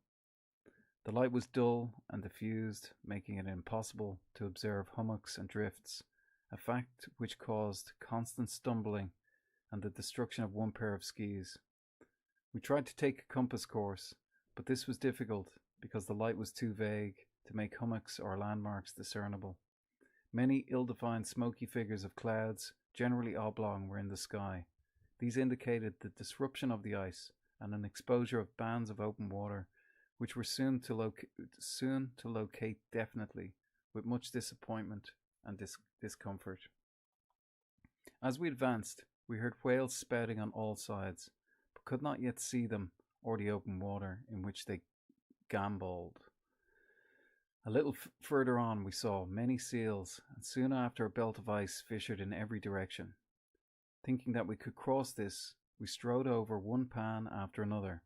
The light was dull and diffused, making it impossible to observe hummocks and drifts, a fact which caused constant stumbling and the destruction of one pair of skis. We tried to take a compass course, but this was difficult because the light was too vague to make hummocks or landmarks discernible. Many ill-defined smoky figures of clouds, generally oblong, were in the sky. These indicated the disruption of the ice and an exposure of bands of open water, which were soon to locate definitely, with much disappointment and discomfort. As we advanced, we heard whales spouting on all sides, but could not yet see them or the open water in which they gambolled. A little further on we saw many seals, and soon after a belt of ice fissured in every direction. Thinking that we could cross this, we strode over one pan after another,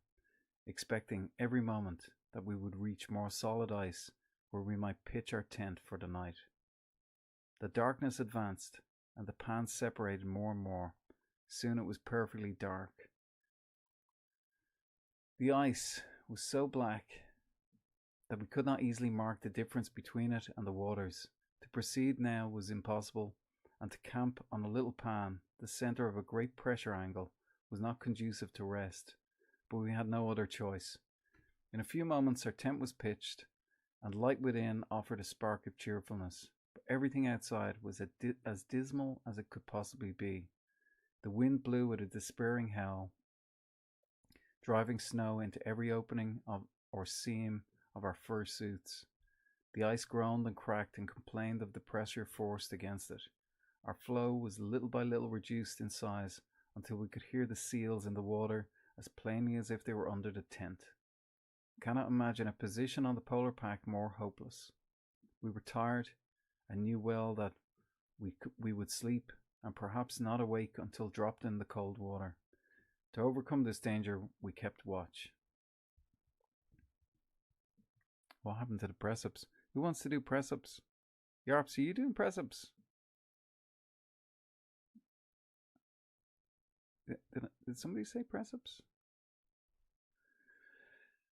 expecting every moment that we would reach more solid ice where we might pitch our tent for the night. The darkness advanced, and the pans separated more and more. Soon it was perfectly dark. The ice was so black that we could not easily mark the difference between it and the waters. To proceed now was impossible, and to camp on a little pan, the centre of a great pressure angle, was not conducive to rest, but we had no other choice. In a few moments our tent was pitched, and light within offered a spark of cheerfulness, but everything outside was as dismal as it could possibly be. The wind blew with a despairing howl, driving snow into every opening or seam of our fur suits. The ice groaned and cracked and complained of the pressure forced against it. Our floe was little by little reduced in size until we could hear the seals in the water as plainly as if they were under the tent. I cannot imagine a position on the polar pack more hopeless. We were tired and knew well that we would sleep and perhaps not awake until dropped in the cold water. To overcome this danger, we kept watch. What happened to the press-ups? Who wants to do press-ups? Yarps, are you doing press-ups? Did somebody say press-ups?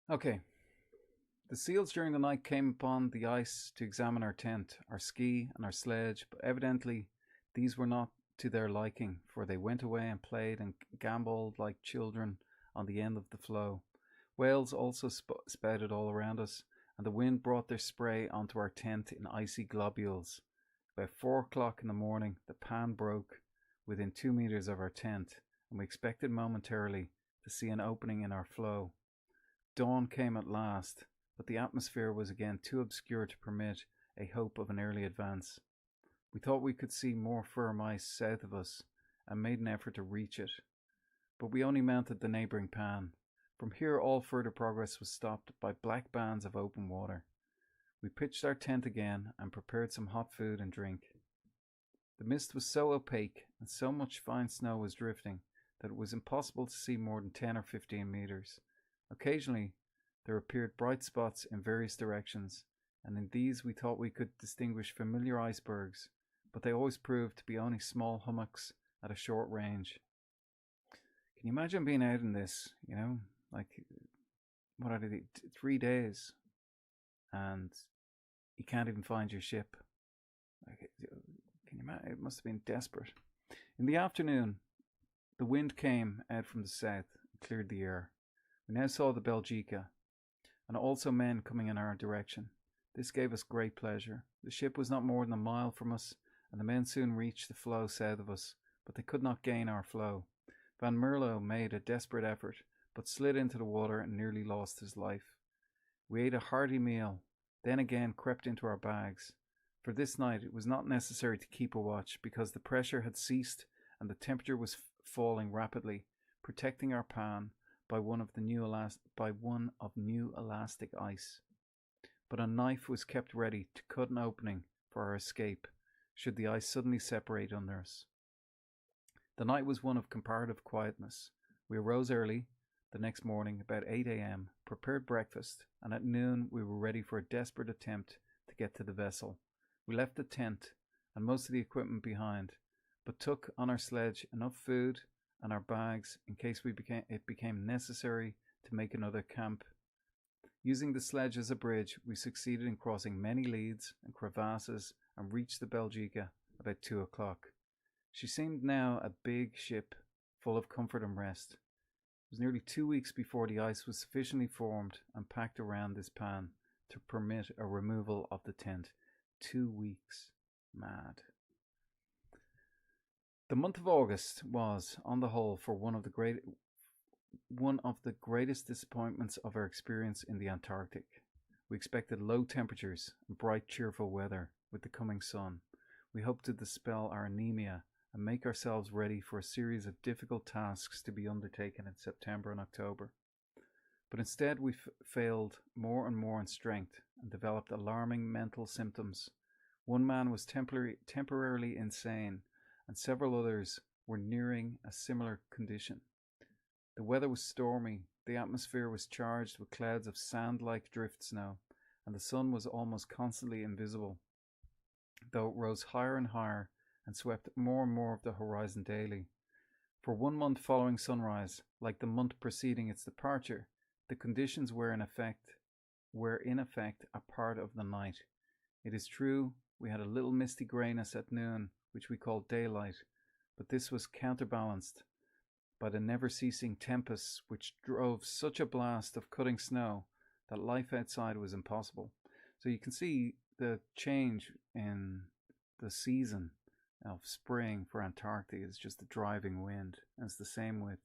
Okay. The seals during the night came upon the ice to examine our tent, our ski, and our sledge, but evidently these were not to their liking, for they went away and played and gambolled like children on the end of the floe. Whales also spouted all around us, and the wind brought their spray onto our tent in icy globules. About 4 o'clock in the morning, the pan broke within 2 meters of our tent, and we expected momentarily to see an opening in our floe. Dawn came at last, but the atmosphere was again too obscure to permit a hope of an early advance. We thought we could see more firm ice south of us, and made an effort to reach it, but we only mounted the neighbouring pan. From here all further progress was stopped by black bands of open water. We pitched our tent again and prepared some hot food and drink. The mist was so opaque and so much fine snow was drifting that it was impossible to see more than 10 or 15 meters. Occasionally there appeared bright spots in various directions, and in these we thought we could distinguish familiar icebergs, but they always proved to be only small hummocks at a short range. Can you imagine being out in this, like, what are they, 3 days, and you can't even find your ship? Like, can you imagine? It must have been desperate. In the afternoon, the wind came out from the south and cleared the air. We now saw the Belgica, and also men coming in our direction. This gave us great pleasure. The ship was not more than a mile from us, and the men soon reached the floe south of us, but they could not gain our floe. Van Mierlo made a desperate effort, but slid into the water and nearly lost his life. We ate a hearty meal, then again crept into our bags. For this night it was not necessary to keep a watch, because the pressure had ceased and the temperature was falling rapidly, protecting our pan by one of new elastic ice. But a knife was kept ready to cut an opening for our escape, should the ice suddenly separate under us. The night was one of comparative quietness. We arose early the next morning, about 8 a.m., prepared breakfast, and at noon we were ready for a desperate attempt to get to the vessel. We left the tent and most of the equipment behind, but took on our sledge enough food and our bags in case it became necessary to make another camp. Using the sledge as a bridge, we succeeded in crossing many leads and crevasses and reached the Belgica about 2 o'clock. She seemed now a big ship, full of comfort and rest. It was nearly 2 weeks before the ice was sufficiently formed and packed around this pan to permit a removal of the tent. 2 weeks. Mad. The month of August was, on the whole, for one of the greatest disappointments of our experience in the Antarctic. We expected low temperatures and bright, cheerful weather with the coming sun. We hoped to dispel our anemia and make ourselves ready for a series of difficult tasks to be undertaken in September and October. But instead we failed more and more in strength and developed alarming mental symptoms. One man was temporarily insane, and several others were nearing a similar condition. The weather was stormy, the atmosphere was charged with clouds of sand-like drift snow, and the sun was almost constantly invisible, though it rose higher and higher and swept more and more of the horizon daily. For 1 month following sunrise, like the month preceding its departure, the conditions were in effect a part of the night. It is true, we had a little misty greyness at noon, which we called daylight, but this was counterbalanced by the never-ceasing tempests which drove such a blast of cutting snow that life outside was impossible. So you can see the change in the season of spring for Antarctic is just the driving wind, and it's the same with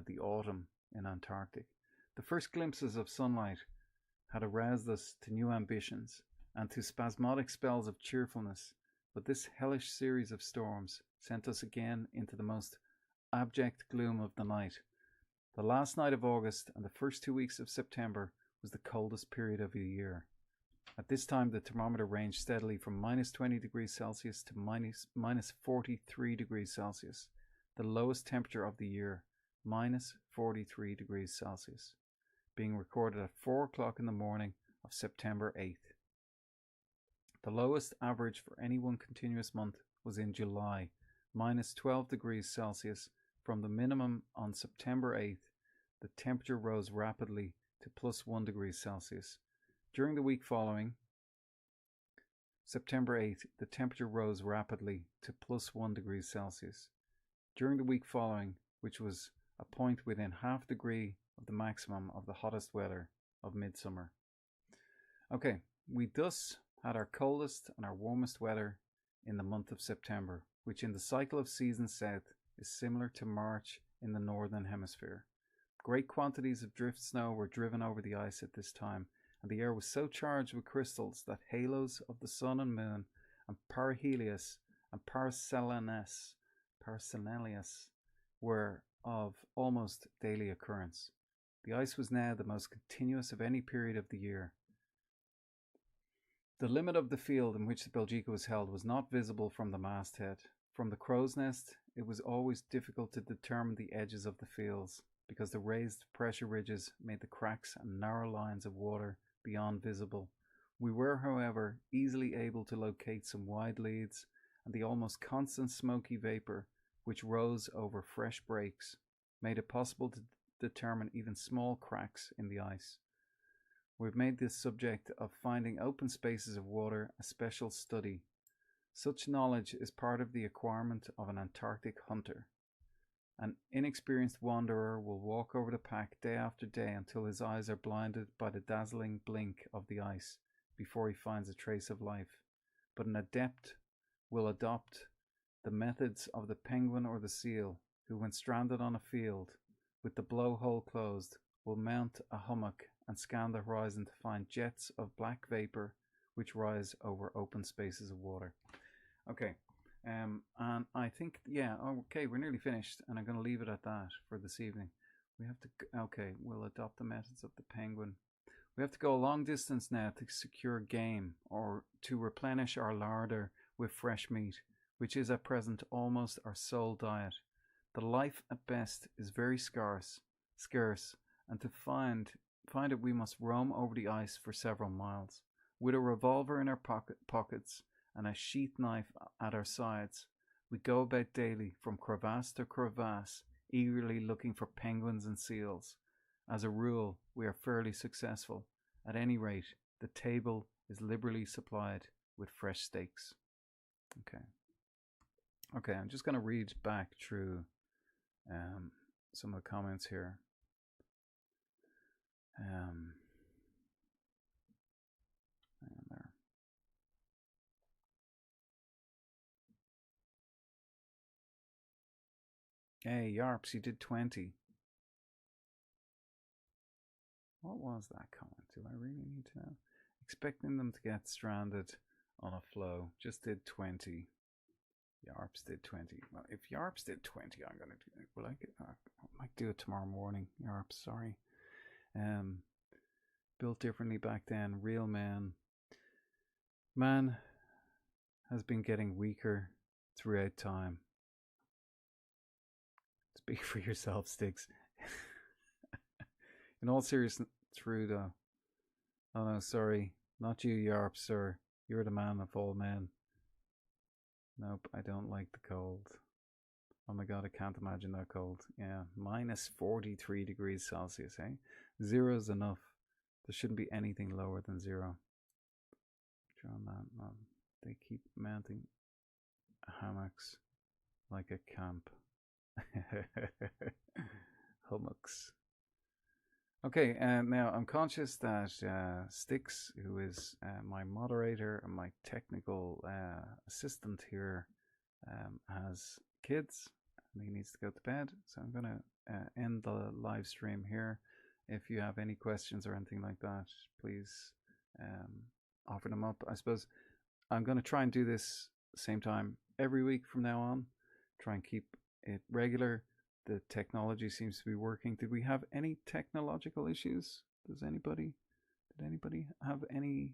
the autumn in Antarctic. The first glimpses of sunlight had aroused us to new ambitions and to spasmodic spells of cheerfulness, but this hellish series of storms sent us again into the most abject gloom of the night. The last night of August and the first 2 weeks of September was the coldest period of the year. At this time the thermometer ranged steadily from minus 20 degrees Celsius to minus 43 degrees Celsius, the lowest temperature of the year, minus 43 degrees Celsius, being recorded at 4 o'clock in the morning of September 8th. The lowest average for any one continuous month was in July, minus 12 degrees Celsius. From the minimum on September 8th, the temperature rose rapidly to plus 1 degree Celsius. During the week following September 8th, the temperature rose rapidly to plus 1 degree Celsius. During the week following, which was a point within half degree of the maximum of the hottest weather of midsummer. Okay, we thus had our coldest and our warmest weather in the month of September, which in the cycle of seasons south is similar to March in the northern hemisphere. Great quantities of drift snow were driven over the ice at this time, and the air was so charged with crystals that halos of the sun and moon and perihelios and Paracelsus were of almost daily occurrence. The ice was now the most continuous of any period of the year. The limit of the field in which the Belgica was held was not visible from the masthead. From the crow's nest, it was always difficult to determine the edges of the fields, because the raised pressure ridges made the cracks and narrow lines of water beyond visible. We were, however, easily able to locate some wide leads and the almost constant smoky vapor which rose over fresh breaks. made it possible to determine even small cracks in the ice. We've made this subject of finding open spaces of water a special study. Such knowledge is part of the acquirement of an Antarctic hunter. An inexperienced wanderer will walk over the pack day after day until his eyes are blinded by the dazzling blink of the ice before he finds a trace of life. But an adept will adopt the methods of the penguin or the seal, who, when stranded on a field, with the blowhole closed, will mount a hummock and scan the horizon to find jets of black vapor which rise over open spaces of water. Okay, and I think, yeah, okay, we're nearly finished, and I'm going to leave it at that for this evening. We have to, okay, we'll adopt the methods of the penguin. We have to go a long distance now to secure game or to replenish our larder with fresh meat, which is at present almost our sole diet. The life at best is very scarce, and to find it we must roam over the ice for several miles. With a revolver in our pockets and a sheath knife at our sides, we go about daily from crevasse to crevasse, eagerly looking for penguins and seals. As a rule, we are fairly successful. At any rate, the table is liberally supplied with fresh steaks. Okay, I'm just going to read back through some of the comments here. There. Hey, Yarps, you did 20. What was that comment? Do I really need to know? Expecting them to get stranded on a floe. Just did 20. Yarps did 20. Well, if Yarps did 20, I'm going to do it. Well, I might do it tomorrow morning. Yarps, sorry. Built differently back then. Real man. Man has been getting weaker throughout time. Speak for yourself, Sticks. In all seriousness, true though. Oh no, sorry. Not you, Yarp, sir. You're the man of all men. Nope, I don't like the cold. Oh my god, I can't imagine that cold. Yeah, minus 43 degrees Celsius, eh? Zero's enough. There shouldn't be anything lower than zero. John, man. They keep mounting hammocks like a camp. Hummocks. Okay, now I'm conscious that Styx, who is my moderator and my technical assistant here, has kids and he needs to go to bed. So I'm going to end the live stream here. If you have any questions or anything like that, please offer them up. I suppose I'm going to try and do this same time every week from now on. Try and keep it regular. The technology seems to be working. Did we have any technological issues? Did anybody have any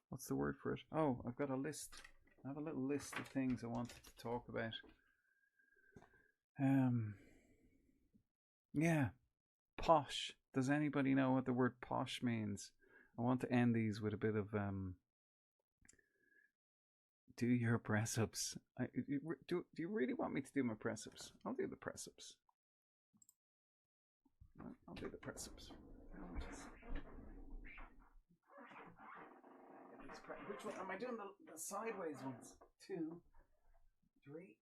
what's the word for it? Oh, I've got a list. I have a little list of things I wanted to talk about. Yeah, posh. Does anybody know what the word posh means? I want to end these with a bit of do your press-ups. Do you really want me to do my press-ups? I'll do the press-ups. I'll do the press-ups. Which one am I doing? The sideways ones. 2, 3,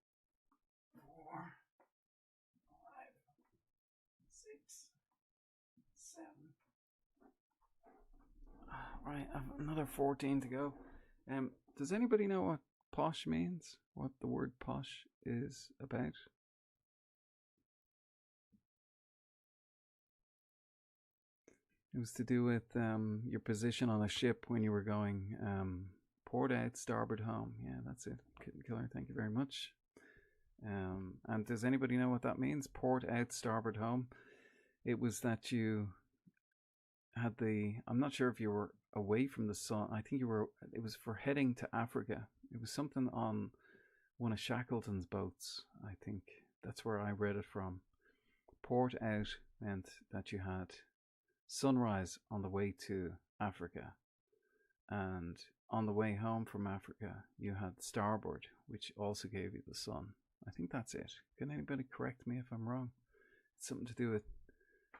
4, 5, 6, 7. Right, I have another 14 to go. Does anybody know what posh means? What the word posh is about? It was to do with your position on a ship when you were going port out, starboard home. Yeah, that's it. Killer, thank you very much. And does anybody know what that means? Port out, starboard home. It was that you had I'm not sure if you were away from the sun. I think it was for heading to Africa. It was something on one of Shackleton's boats. I think that's where I read it from. Port out meant that you had sunrise on the way to Africa, and on the way home from Africa you had starboard, which also gave you the sun. I think that's it. Can anybody correct me if I'm wrong? It's something to do with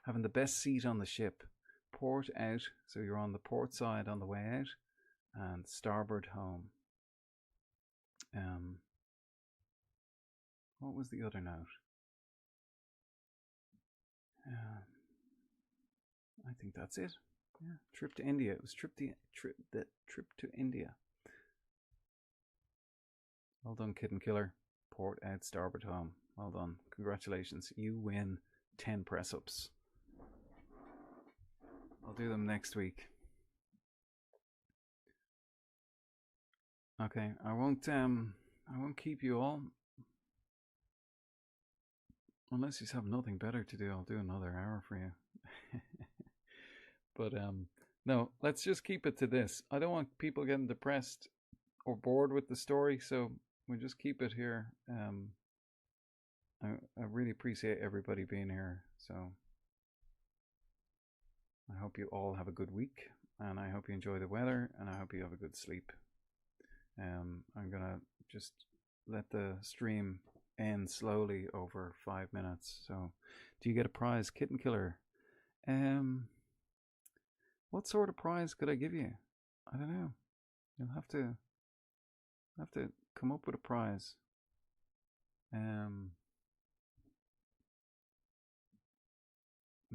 having the best seat on the ship. Port out, so you're on the port side on the way out, and starboard home. What was the other note? I think that's it. Yeah, trip to India. It was trip to India. Well done, Kitten Killer. Port out, starboard home. Well done. Congratulations. You win 10 press ups. I'll do them next week. Okay, I won't keep you all. Unless you have nothing better to do, I'll do another hour for you. But no, let's just keep it to this. I don't want people getting depressed or bored with the story, so we just keep it here. I really appreciate everybody being here. So I hope you all have a good week, and I hope you enjoy the weather, and I hope you have a good sleep. I'm gonna just let the stream end slowly over 5 minutes. So, do you get a prize, Kitten Killer? What sort of prize could I give you? I don't know. You'll have to come up with a prize. I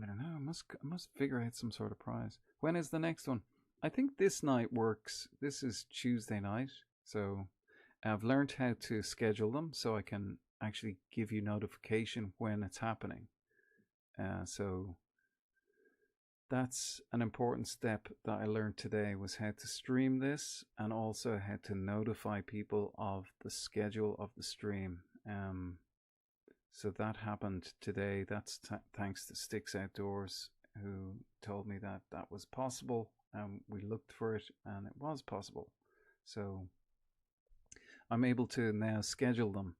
don't know. I must figure out some sort of prize. When is the next one? I think this night works. This is Tuesday night, so I've learned how to schedule them so I can actually give you notification when it's happening. So that's an important step that I learned today, was how to stream this and also how to notify people of the schedule of the stream. So that happened today. That's thanks to Sticks Outdoors, who told me that that was possible. We looked for it and it was possible. So I'm able to now schedule them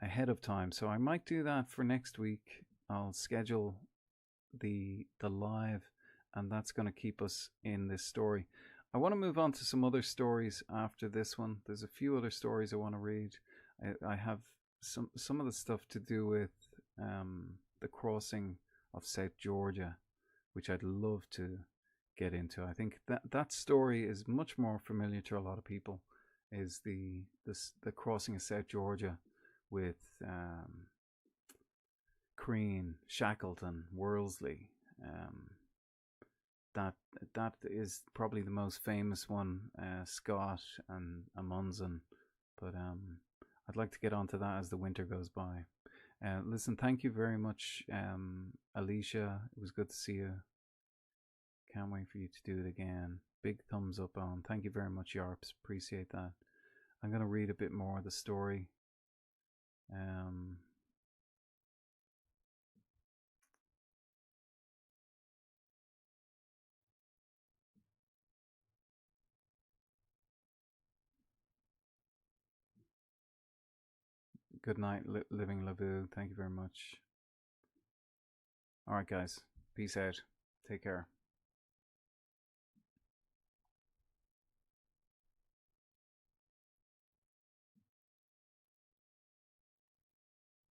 ahead of time. So I might do that for next week. I'll schedule the live, and that's going to keep us in this story. I want to move on to some other stories after this one. There's a few other stories I want to read. I have some of the stuff to do with the crossing of South Georgia, which I'd love to get into. I think that story is much more familiar to a lot of people. Is the crossing of South Georgia with Crean, Shackleton, Worsley. That is probably the most famous one. Scott and Amundsen, but I'd like to get onto that as the winter goes by. Listen, thank you very much, Alicia. It was good to see you. Can't wait for you to do it again. Big thumbs up on. Thank you very much, Yarps. Appreciate that. I'm going to read a bit more of the story. Good night, Living Lavu. Thank you very much. All right, guys. Peace out. Take care.